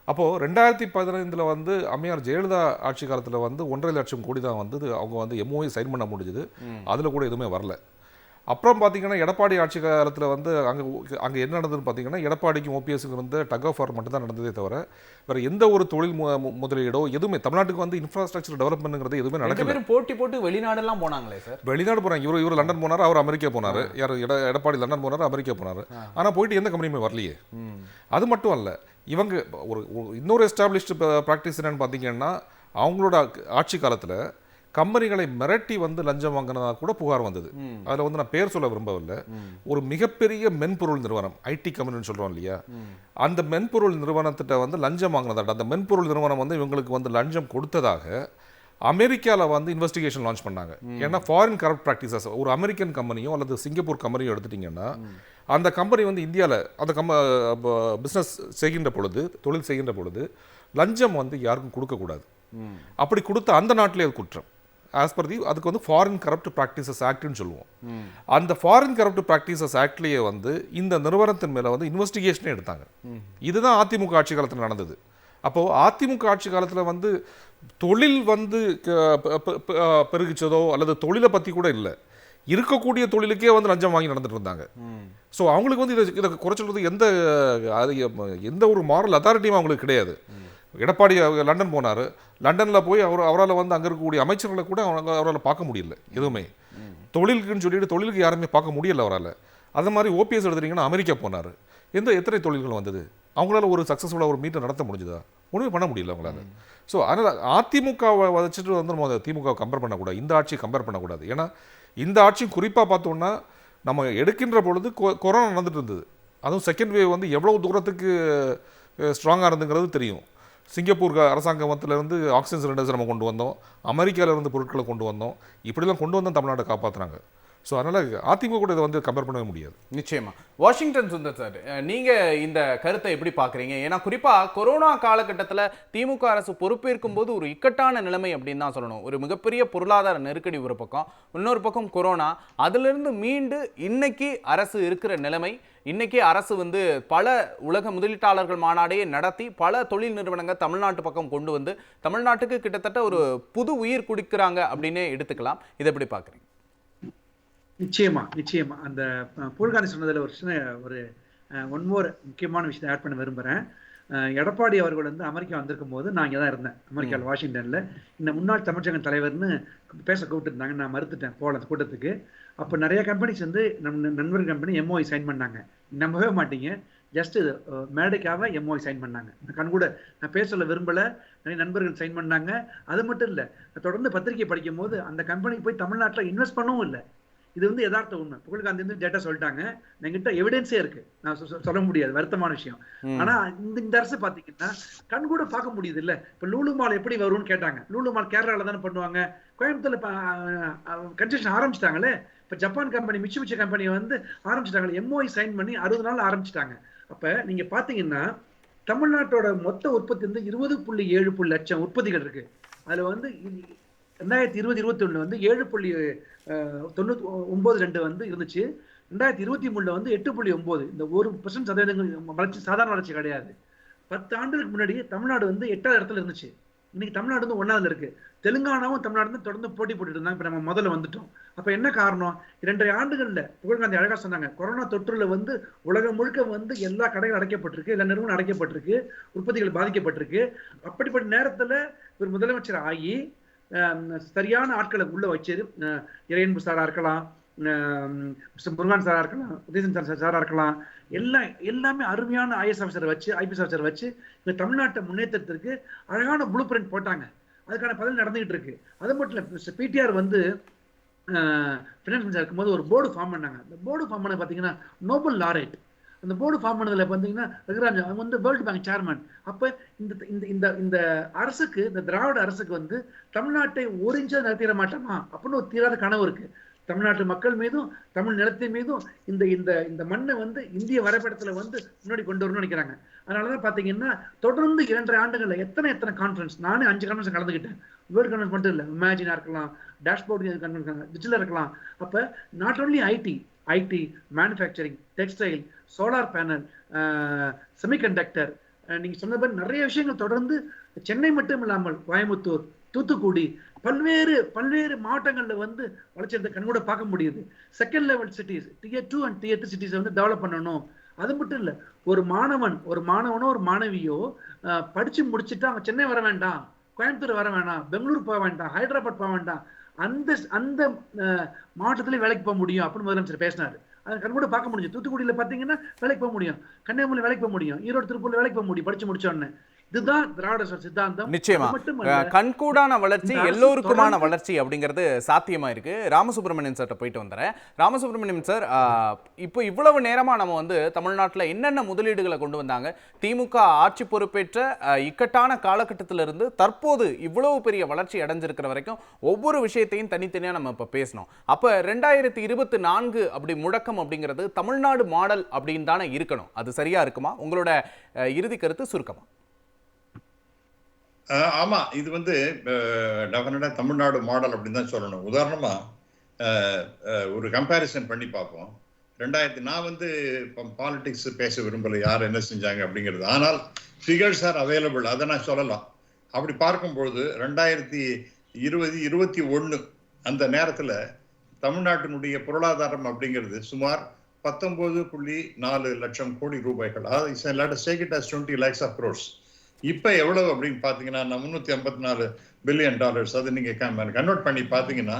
அப்போது 2015 வந்து அம்மையார் ஜெயலலிதா ஆட்சி காலத்தில் வந்து 1.5 லட்சம் கோடி தான் வந்து அவங்க வந்து MOU சைன் பண்ண முடிஞ்சுது. அதில் கூட எதுவுமே வரல. அப்புறம் பார்த்தீங்கன்னா எடப்பாடி ஆட்சி காலத்தில் வந்து அங்கே என்ன நடந்ததுன்னு பார்த்தீங்கன்னா எடப்பாடிக்கும் OPSக்கும் இருந்த டக் ஆஃப் வார் மட்டும் தான் நடந்ததே தவிர வேறு எந்த ஒரு தொழில் முதலீடோ எதுவுமே தமிழ்நாட்டுக்கு வந்து இன்ஃப்ராஸ்ட்ரக்சர் டெவலப்மெண்ட்ங்கிறது எதுவுமே நடக்கல. போட்டி போட்டு வெளிநாடெல்லாம் போனாங்களே சார். வெளிநாடு போகிறாங்க. இவர் லண்டன் போனார், அவர் அமெரிக்கா போனார். யார் எடப்பாடி லண்டன் போனார், அமெரிக்கா போனார். ஆனால் போயிட்டு எந்த கம்பெனியுமே வரலையே. அது மட்டும் அல்ல, இவங்க ஒரு இன்னொரு எஸ்டாப்ளிஷ்டு ப்ராக்டிஸ் என்னன்னு பார்த்தீங்கன்னா அவங்களோட ஆட்சி காலத்தில் கம்பெனிகளை மிரட்டி வந்து லஞ்சம் வாங்கினதா கூட புகார் வந்தது. அதில் வந்து நான் பேர் சொல்ல விரும்பவில்லை. ஒரு மிகப்பெரிய மென்பொருள் நிறுவனம், ஐடி கம்பெனின்னு சொல்கிறோம் இல்லையா, அந்த மென்பொருள் நிறுவனத்திட்ட வந்து லஞ்சம் வாங்கினதாட்ட அந்த மென்பொருள் நிறுவனம் வந்து இவங்களுக்கு வந்து லஞ்சம் கொடுத்ததாக அமெரிக்காவில் வந்து இன்வெஸ்டிகேஷன் லான்ச் பண்ணாங்க. ஏன்னா ஃபாரின் கரப்ட் ப்ராக்டிசஸ் ஒரு அமெரிக்கன் கம்பெனியோ அல்லது சிங்கப்பூர் கம்பெனியோ எடுத்துட்டிங்கன்னா அந்த கம்பெனி வந்து இந்தியாவில் அந்த பிஸ்னஸ் செய்கின்ற பொழுது, தொழில் செய்கின்ற பொழுது லஞ்சம் வந்து யாருக்கும் கொடுக்கக்கூடாது. அப்படி கொடுத்த அந்த நாட்டிலே அது குற்றம். ஆஸ் பர் அதுக்கு வந்து ஃபாரின் கரப்ட் ப்ராக்டிசஸ் ஆக்ட்னு சொல்லுவோம். அந்த ஃபாரின் கரப்ட் ப்ராக்டிசஸ் ஆக்ட்லேயே வந்து இந்த நிறுவனத்தின் மேலே வந்து இன்வெஸ்டிகேஷனே எடுத்தாங்க. இதுதான் அதிமுக ஆட்சி காலத்தில் நடந்தது. அப்போது அதிமுக ஆட்சி காலத்தில் வந்து தொழில் வந்து பெருகிச்சதோ அல்லது தொழிலை பற்றி கூட இல்லை, இருக்கக்கூடிய தொழிலுக்கே வந்து லஞ்சம் வாங்கி நடந்துட்டு இருந்தாங்க. ஸோ அவங்களுக்கு வந்து இதை குறை சொல்றது எந்த ஒரு மாரல் அத்தாரிட்டியும் அவங்களுக்கு கிடையாது. எடப்பாடி லண்டன் போனார். லண்டனில் போய் அவரால் வந்து அங்கே இருக்கக்கூடிய அமைச்சர்களை கூட அவரால் பார்க்க முடியல. எதுவுமே தொழிலுக்குன்னு சொல்லிட்டு தொழிலுக்கு யாருமே பார்க்க முடியல அவரால். அது மாதிரி OPS எடுத்துட்டிங்கன்னா அமெரிக்கா போனார். எத்தனை தொழில்கள் வந்தது? அவங்களால ஒரு சக்ஸஸ்ஃபுல்லாக ஒரு மீட்டை நடத்த முடிஞ்சுதா? ஒன்றுமே பண்ண முடியல அவங்களால. ஸோ அதனால் அதிமுகவை வச்சுட்டு வந்து நம்ம திமுக கம்பேர் பண்ணக்கூடாது, இந்த ஆட்சியை கம்பேர் பண்ணக்கூடாது. ஏன்னா இந்த ஆட்சியும் குறிப்பாக பார்த்தோன்னா நம்ம எடுக்கின்ற பொழுது கொரோனா நடந்துட்டு இருந்தது. அதுவும் செகண்ட் வேவ் வந்து எவ்வளோ தூரத்துக்கு ஸ்ட்ராங்காக இருந்துங்கிறது தெரியும். சிங்கப்பூர் அரசாங்கத்திலேருந்து ஆக்சிஜன் சிலிண்டர்ஸ் நம்ம கொண்டு வந்தோம், அமெரிக்காவிலேருந்து பொருட்களை கொண்டு வந்தோம், இப்படிலாம் கொண்டு வந்து தமிழ்நாட்டை காப்பாற்றுறாங்க. ஸோ அதனால் அதிமுக கூட இதை வந்து கம்பேர் பண்ணவே முடியாது. நிச்சயமா. வாஷிங்டன் சுந்தர் சார், நீங்கள் இந்த கருத்தை எப்படி பார்க்குறீங்க? ஏன்னா குறிப்பாக கொரோனா காலகட்டத்தில் திமுக அரசு பொறுப்பேற்கும் போது ஒரு இக்கட்டான நிலைமை அப்படின்னு தான் சொல்லணும். ஒரு மிகப்பெரிய பொருளாதார நெருக்கடி ஒரு பக்கம், இன்னொரு பக்கம் கொரோனா, அதிலிருந்து மீண்டு இன்னைக்கு அரசு இருக்கிற நிலைமை, இன்னைக்கு அரசு வந்து பல உலக முதலீட்டாளர்கள் மாநாடையே நடத்தி பல தொழில் நிறுவனங்கள் தமிழ்நாட்டு பக்கம் கொண்டு வந்து தமிழ்நாட்டுக்கு கிட்டத்தட்ட ஒரு புது உயிர் குடிக்கிறாங்க அப்படின்னே எடுத்துக்கலாம். இதை எப்படி பார்க்குறீங்க? நிச்சயமா அந்த புகழ்காந்தி சொன்னதில் ஒரு ஒன் மோர் முக்கியமான விஷயத்தை ஆட் பண்ண விரும்புகிறேன். எடப்பாடி அவர்கள் வந்து அமெரிக்கா வந்திருக்கும் போது நான் இங்கே தான் இருந்தேன், அமெரிக்காவில் வாஷிங்டனில். இந்த முன்னாள் தமிழ்ச்சங்க தலைவர்னு பேச கூப்பிட்டுருந்தாங்க, நான் மறுத்துட்டேன் போல அந்த கூட்டத்துக்கு. அப்போ நிறைய கம்பெனிஸ் வந்து நம்ம நண்பர் கம்பெனி MOI சைன் பண்ணாங்க. நம்பவே மாட்டீங்க, ஜஸ்ட் மேடைக்காக MOI சைன் பண்ணாங்க. கண்கூட நான் பேச சொல்ல விரும்பலை, நிறைய நண்பர்கள் சைன் பண்ணாங்க. அது மட்டும் இல்லை, தொடர்ந்து பத்திரிகை படிக்கும் போது அந்த கம்பெனிக்கு போய் தமிழ்நாட்டில் இன்வெஸ்ட் பண்ணவும் இல்லை. இது வந்து யதார்த்த உண்மை. புகழ்காந்தி வந்து டேட்டா சொல்லிட்டாங்க, என்கிட்ட எவிடன்ஸே இருக்கு, நான் சொல்ல முடியாது, வருத்தமான விஷயம். ஆனா இந்த அரசு பாத்தீங்கன்னா கண்கூட பார்க்க முடியுது இல்ல. இப்ப லூலு மால் எப்படி வரும்னு கேட்டாங்க. லூலு மால் கேரளால தானே பண்ணுவாங்க, கோயம்புத்தூர்ல கன்ஸ்ட்ரக்ஷன் ஆரம்பிச்சிட்டாங்களே. இப்ப ஜப்பான் கம்பெனி மிட்சுபிஷி கம்பெனி வந்து ஆரம்பிச்சிட்டாங்க, MOI சைன் பண்ணி 60 நாள் ஆரம்பிச்சிட்டாங்க. அப்ப நீங்க பாத்தீங்கன்னா தமிழ்நாட்டோட மொத்த உற்பத்தி வந்து 20.7 லட்சம் உற்பத்திகள் இருக்கு. அதுல வந்து 2020-21 வந்து 7.99 வந்து இருந்துச்சு. 2023 வந்து 8.9. இந்த 1% சதவீதங்கள் வளர்ச்சி சாதாரண வளர்ச்சி கிடையாது. 10 ஆண்டுகளுக்கு முன்னாடி தமிழ்நாடு வந்து 8வது இடத்துல இருந்துச்சு. இன்னைக்கு தமிழ்நாடு வந்து 1வதுல இருக்கு. தெலுங்கானாவும் தமிழ்நாடு தொடர்ந்து போட்டி போட்டுட்டு இருந்தாங்க. இப்ப நம்ம முதல்ல வந்துட்டோம். அப்ப என்ன காரணம்? 2.5 ஆண்டுகள்ல புகழ்காந்தி அழகா சொன்னாங்க, கொரோனா தொற்றுல வந்து உலகம் முழுக்க வந்து எல்லா கடைகளும் அடைக்கப்பட்டிருக்கு, எல்லா நிறுவனம் அடைக்கப்பட்டிருக்கு, உற்பத்திகள் பாதிக்கப்பட்டிருக்கு. அப்படிப்பட்ட நேரத்துல ஒரு முதலமைச்சர் ஆகி சரியான ஆட்களை உள்ள வச்சு, இறையன்பு சாரா இருக்கலாம், முருகான் சாரா இருக்கலாம், உதயசன் சாரா இருக்கலாம், எல்லாமே அருமையான ஐஎஸ் ஆஃபீஸரை வச்சு, ஐபிஎஸ் ஆஃபீஸரை வச்சு இந்த தமிழ்நாட்டை முன்னேற்றத்திற்கு அழகான ப்ளூ பிரிண்ட் போட்டாங்க. அதுக்கான பதில் நடந்துகிட்டு இருக்கு. அது மட்டும் இல்ல, மிஸ்டர் பிடிஆர் வந்து ஃபினான்ஸ் மினிஸ்டர் இருக்கும்போது ஒரு போர்டு ஃபார்ம் பண்ணாங்க. அந்த போர்டு ஃபார்ம் பண்ண பாத்தீங்கன்னா நோபல் லாரேட். அந்த போர்டு ஃபார்ம் பண்ணதுல பாத்தீங்கன்னா ரகுராஜ் அவங்க வந்து வேர்ல்டு பேங்க் சேர்மன். அப்ப இந்த அரசுக்கு, இந்த திராவிட அரசுக்கு வந்து தமிழ்நாட்டை ஒரு இன்ச்சா நடத்திட மாட்டோமா அப்படின்னு ஒரு தீராத கனவு இருக்கு. தமிழ்நாட்டு மக்கள் மீதும் தமிழ் நிலத்தின் மீதும் இந்த மண்ணை வந்து இந்திய வரைபடத்துல வந்து முன்னாடி கொண்டு வரணும்னு நினைக்கிறாங்க. அதனாலதான் பாத்தீங்கன்னா தொடர்ந்து 2.5 ஆண்டுகள்ல எத்தனை கான்ஃபரன்ஸ், நானே 5 கான்ஃபரன்ஸ் கலந்துக்கிட்டேன். வேர்ல்டு கான்ஃபரன்ஸ் மட்டும் இல்ல, இமேஜினா இருக்கலாம், டேஷ்போர்டு டிஜிட்டலா இருக்கலாம். அப்ப not only IT, manufacturing, textile, solar panel, semiconductor, நீங்க சொன்ன மாதிரி நிறைய விஷயங்கள் தொடர்ந்து சென்னை மட்டும் இல்லாமல் கோயம்புத்தூர், தூத்துக்குடி, பல்வேறு மாவட்டங்கள்ல வந்து வளர்ச்சி கண்கூட பார்க்க முடியுது. Second level cities, Tier 2 and Tier 3 cities வந்து டெவலப் பண்ணணும். அது மட்டும் இல்ல, ஒரு மாணவனோ ஒரு மாணவியோ படிச்சு முடிச்சுட்டு அவங்க சென்னை வர வேண்டாம், கோயம்புத்தூர் வர வேண்டாம், பெங்களூர் போக வேண்டாம், ஹைதராபாத் போக வேண்டாம், அந்த மாவட்டத்திலே வேலைக்கு போக முடியும் அப்படின்னு முதலமைச்சர் பேசினாரு. அதை கண்கூட பார்க்க முடியும். தூத்துக்குடியில பாத்தீங்கன்னா வேலைக்கு போக முடியும், கன்னியாகுமரியில வேலைக்கு போக முடியும், ஈரோடு திருப்பூர்ல வேலைக்கு போக முடியும் படிச்சு முடிச்ச உடனே. இதுதான் திராவிட சித்தாந்தம். நிச்சயமா கண்கூடான வளர்ச்சி, எல்லோருக்குமான வளர்ச்சி அப்படிங்கிறது சாத்தியமா இருக்கு. ராமசுப்ரமணியன் சார்ட்ட போயிட்டு வந்துறேன். ராமசுப்ரமணியன் சார், இப்போ இவ்வளவு நேரமா நம்ம வந்து தமிழ்நாட்டில் என்னென்ன முதலீடுகளை கொண்டு வந்தாங்க, திமுக ஆட்சி பொறுப்பேற்ற இக்கட்டான காலகட்டத்திலிருந்து தற்போது இவ்வளவு பெரிய வளர்ச்சி அடைஞ்சிருக்கிற வரைக்கும் ஒவ்வொரு விஷயத்தையும் தனித்தனியா நம்ம இப்ப பேசணும். அப்ப 2024 அப்படி முழக்கம் அப்படிங்கிறது தமிழ்நாடு மாடல் அப்படின்னு தானே இருக்கணும். அது சரியா இருக்குமா? உங்களோட இறுதி கருத்து சுருக்கமா? ஆமா, இது வந்து டெஃபினட்டா தமிழ்நாடு மாடல் அப்படின்னு தான் சொல்லணும். உதாரணமா ஒரு கம்பேரிசன் பண்ணி பார்ப்போம். நான் வந்து பாலிடிக்ஸ் பேச விரும்பல, யார் என்ன செஞ்சாங்க அப்படிங்கிறது. ஆனால் ஃபிகர்ஸ் ஆர் அவைலபிள், அதை நான் சொல்லலாம். அப்படி பார்க்கும்பொழுது 2020-21 அந்த நேரத்தில் தமிழ்நாட்டினுடைய பொருளாதாரம் அப்படிங்கிறது சுமார் 19.4 லட்சம் கோடி ரூபாய்கள். அதாவது 20 lakhs of crores. இப்ப எவ்வளவு அப்படின்னு பாத்தீங்கன்னா 354 பில்லியன் டாலர்ஸ். அது நீங்க கன்வெர்ட் பண்ணி பாத்தீங்கன்னா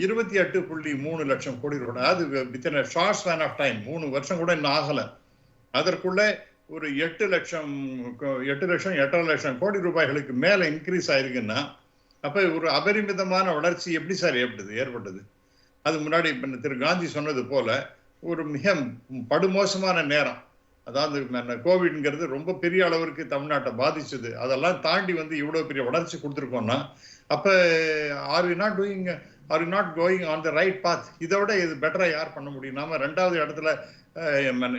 28.3 லட்சம் கோடி ரூபாய். அது within short span of time, 3 வருஷம் கூட இன்னும் ஆகல. அதற்குள்ள ஒரு 8 லட்சம் 8.5 லட்சம் கோடி ரூபாய்களுக்கு மேல இன்க்ரீஸ் ஆயிருக்குன்னா அப்ப ஒரு அபரிமிதமான வளர்ச்சி எப்படி சார் ஏற்பட்டது? அது முன்னாடி திரு காந்தி சொன்னது போல ஒரு மிக படுமோசமான நேரம், அதாவது கோவிட்ங்கிறது ரொம்ப பெரிய அளவிற்கு தமிழ்நாட்டை பாதிச்சது. அதெல்லாம் தாண்டி வந்து இவ்வளவு பெரிய வளர்ச்சி கொடுத்துருக்கோம்னா அப்ப are you not going on the right path? இதை விட இது பெட்டரா யார் பண்ண முடியும்? நாம 2வது இடத்துல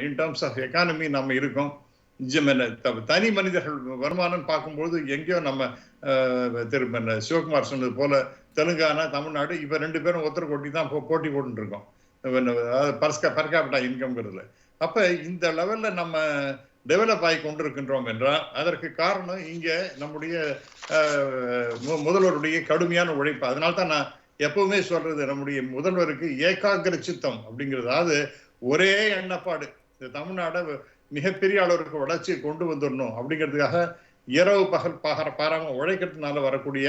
இன் டர்ம்ஸ் ஆஃப் எக்கானமி நம்ம இருக்கோம். தனி மனிதர்கள் வருமானம் பார்க்கும்போது எங்கேயோ நம்ம திரு சிவகுமார் சொன்னது போல தெலுங்கானா, தமிழ்நாடு இவ 2 பேரும் ஒருத்தர் கொட்டி தான் போட்டி போட்டு இருக்கோம் பர் கேபிட்டா இன்கம்ங்கிறதுல. அப்ப இந்த லெவல்ல நம்ம டெவலப் ஆகி கொண்டிருக்கின்றோம் என்றால் அதற்கு காரணம் இங்க நம்முடைய முதல்வருடைய கடுமையான உழைப்பு. அதனால்தான் நான் எப்பவுமே சொல்றது, நம்முடைய முதல்வருக்கு ஏகாகிர சித்தம் அப்படிங்கிறது, அதாவது ஒரே எண்ணப்பாடு, இந்த தமிழ்நாடை மிகப்பெரிய அளவிற்கு வளர்ச்சியை கொண்டு வந்துடணும் அப்படிங்கிறதுக்காக இரவு பகல் பாராம உழைக்கிறதுனால வரக்கூடிய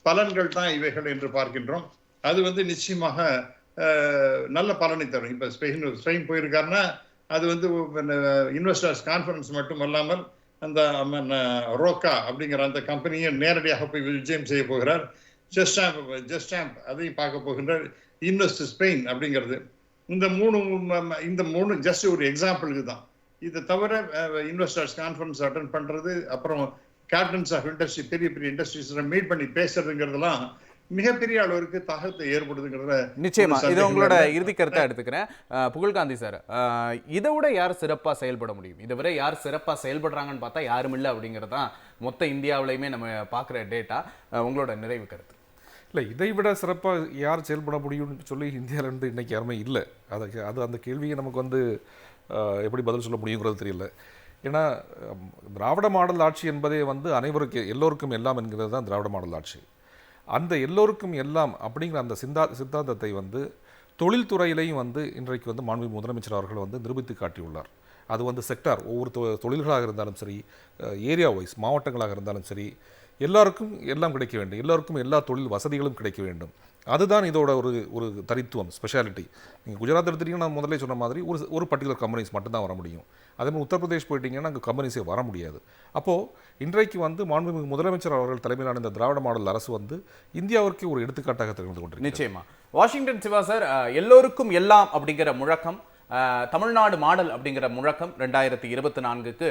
பலன்கள் தான் இவைகள் என்று பார்க்கின்றோம். அது வந்து நிச்சயமாக நல்ல பலனை தரும். இப்ப ஸ்பெயின் போயிருக்காருன்னா அது வந்து இன்வெஸ்டர்ஸ் கான்ஃபரன்ஸ் மட்டும் அல்லாமல் அந்த ரோக்கா அப்படிங்கிற அந்த கம்பெனியை நேரடியாக போய் விஜயம் செய்ய போகிறார். ஜஸ்டாம்ப் அதையும் பார்க்க போகின்றார். இன்வெஸ்ட் ஸ்பெயின் அப்படிங்கிறது. இந்த மூணு ஜஸ்ட் ஒரு எக்ஸாம்பிளுக்கு தான். இதை தவிர இன்வெஸ்டர்ஸ் கான்ஃபரன்ஸ் அட்டென்ட் பண்றது, அப்புறம் கேப்டன்ஸ் ஆஃப் இண்டஸ்ட்ரி, பெரிய பெரிய இண்டஸ்ட்ரிஸ் மீட் பண்ணி பேசுறதுங்கிறதுலாம் மிகப்பெரிய அளவிற்கு தாக்கத்தை ஏற்படுதுங்கிறத நிச்சயமா. இது உங்களோட இறுதி கருத்தை எடுத்துக்கிறேன். புகழ்காந்தி சார், இதை விட யார் சிறப்பா செயல்பட முடியும்? இதை விட யார் சிறப்பா செயல்படுறாங்கன்னு பார்த்தா யாரும் இல்லை அப்படிங்கிறது தான் மொத்த இந்தியாவிலையுமே நம்ம பார்க்குற டேட்டா. உங்களோட நிறைவு கருத்து? இல்லை, இதை விட சிறப்பாக யார் செயல்பட முடியும்னு சொல்லி இந்தியாவிலேருந்து இன்றைக்கி யாருமே இல்லை. அது அந்த கேள்வியை நமக்கு வந்து எப்படி பதில் சொல்ல முடியுங்கிறது தெரியல. ஏன்னா திராவிட மாடல் ஆட்சி என்பதே வந்து எல்லோருக்கும் எல்லாம் என்கிறது தான் திராவிட மாடல் ஆட்சி. அந்த எல்லோருக்கும் எல்லாம் அப்படிங்கிற அந்த சித்தாந்தத்தை வந்து தொழில்துறையிலையும் வந்து இன்றைக்கு வந்து மாண்புமிகு முதலமைச்சர் அவர்கள் வந்து நிரூபித்து காட்டியுள்ளார். அது வந்து செக்டார், ஒவ்வொரு தொழில்களாக இருந்தாலும் சரி, ஏரியா வைஸ் மாவட்டங்களாக இருந்தாலும் சரி, எல்லாருக்கும் எல்லாம் கிடைக்க வேண்டும், எல்லோருக்கும் எல்லா தொழில் வசதிகளும் கிடைக்க வேண்டும். அதுதான் இதோட ஒரு தனித்துவம், ஸ்பெஷாலிட்டி. நீங்கள் குஜராத் எடுத்துட்டீங்கன்னா நான் முதல்ல சொன்ன மாதிரி ஒரு பர்டிகுலர் கம்பெனிஸ் மட்டும்தான் வர முடியும். அதே மாதிரி உத்தரப்பிரதேஷ் போயிட்டீங்கன்னா அங்கே கம்பெனிஸே வர முடியாது. அப்போது இன்றைக்கு வந்து மாண்புமிகு முதலமைச்சர் அவர்கள் தலைமையிலான இந்த திராவிட மாடல் அரசு வந்து இந்தியாவிற்கு ஒரு எடுத்துக்காட்டாக திகழ்ந்து கொண்டிருக்கிறது. நிச்சயமா. வாஷிங்டன் சிவா சார், எல்லோருக்கும் எல்லாம் அப்படிங்கிற முழக்கம், தமிழ்நாடு மாடல் அப்படிங்கிற முழக்கம் 2024க்கு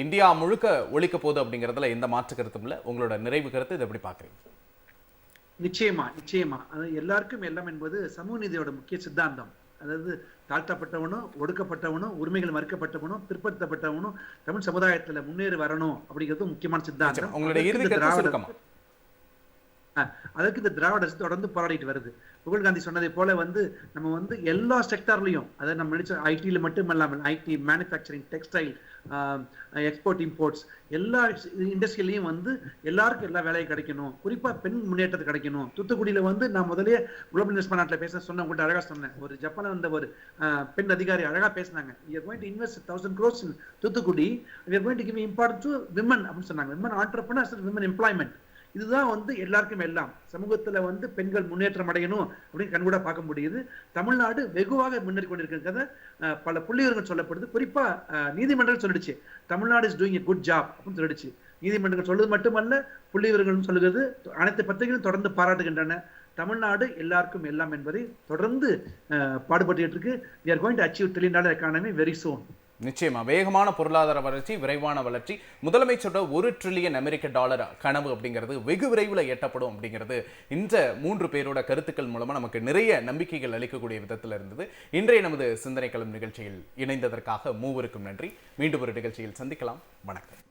இந்தியா முழுக்க ஒழிக்க போகுது அப்படிங்கிறதுல எந்த மாற்று கருத்தும் இல்லை. உங்களோட நிறைவு கருத்து இதை எப்படி பார்க்குறீங்க? நிச்சயமா. அதாவது எல்லாருக்கும் எல்லாம் என்பது சமூக நீதியோட முக்கிய சித்தாந்தம். அதாவது தாழ்த்தப்பட்டவனும், ஒடுக்கப்பட்டவனும், உரிமைகள் மறுக்கப்பட்டவனும், பிற்படுத்தப்பட்டவனும் தமிழ் சமுதாயத்துல முன்னேறி வரணும் அப்படிங்கிறது முக்கியமான சித்தாந்தம். உங்களுடைய இறுதி கருத்து சுருக்கமா? அதற்கு இந்த திராவிட அரசு தொடர்ந்து போராடிட்டு வருது. புகழ்காந்தி சொன்னதை போல வந்து நம்ம வந்து எல்லா செக்டார்லையும், அதாவது நம்ம நினைச்ச ஐடியில் மட்டும் இல்லாமல் IT, manufacturing, textile, export imports, எல்லா இண்டஸ்ட்ரியிலையும் வந்து எல்லாருக்கும் எல்லா வேலையும் கிடைக்கணும், குறிப்பா பெண் முன்னேற்றத்துக்கு கிடைக்கணும். தூத்துக்குடியில வந்து நான் முதலே குளோபல் இன்வெஸ்ட்மெண்ட் நாட்டில் பேச சொன்ன உங்கள்கிட்ட அழகா சொன்னேன். ஒரு ஜப்பான்ல வந்த ஒரு பெண் அதிகாரி அழகா பேசினாங்க. we are going to invest 1000 crores in Thoothukudi, we are going to give importance to women அப்படின்னு சொன்னாங்க. women entrepreneurs and women employment. இதுதான் வந்து எல்லாருக்கும் எல்லாம். சமூகத்துல வந்து பெண்கள் முன்னேற்றம் அடையணும் அப்படின்னு கண்கூட பார்க்க முடியுது. தமிழ்நாடு வெகுவாக முன்னேறி கொண்டிருக்கிறது. பல புள்ளிவிவரங்கள் சொல்லப்படுது. குறிப்பா நீதிமன்றங்கள் சொல்லிடுச்சு Tamil Nadu is doing a good job அப்படின்னு சொல்லிடுச்சு. நீதிமன்றங்கள் சொல்றது மட்டுமல்ல, புள்ளிவிவரங்களும் சொல்லுகிறது. அனைத்து பத்திரிகைகளும் தொடர்ந்து பாராட்டுகின்றன. தமிழ்நாடு எல்லாருக்கும் எல்லாம் என்பதை தொடர்ந்து பாடுபட்டு இருக்கு. we are going to achieve $1 trillion economy very soon. நிச்சயமா. வேகமான பொருளாதார வளர்ச்சி, விரைவான வளர்ச்சி, முதலமைச்சரோட $1 trillion அமெரிக்க டாலர் கனவு அப்படிங்கிறது வெகு விரைவில் எட்டப்படும் அப்படிங்கிறது இந்த 3 பேரோட கருத்துக்கள் மூலமா நமக்கு நிறைய நம்பிக்கைகள் அளிக்கக்கூடிய விதத்தில் இருந்தது. இன்றைய நமது சிந்தனை களம் நிகழ்ச்சியில் இணைந்ததற்காக மூவருக்கும் நன்றி. மீண்டும் ஒரு நிகழ்ச்சியில் சந்திக்கலாம். வணக்கம்.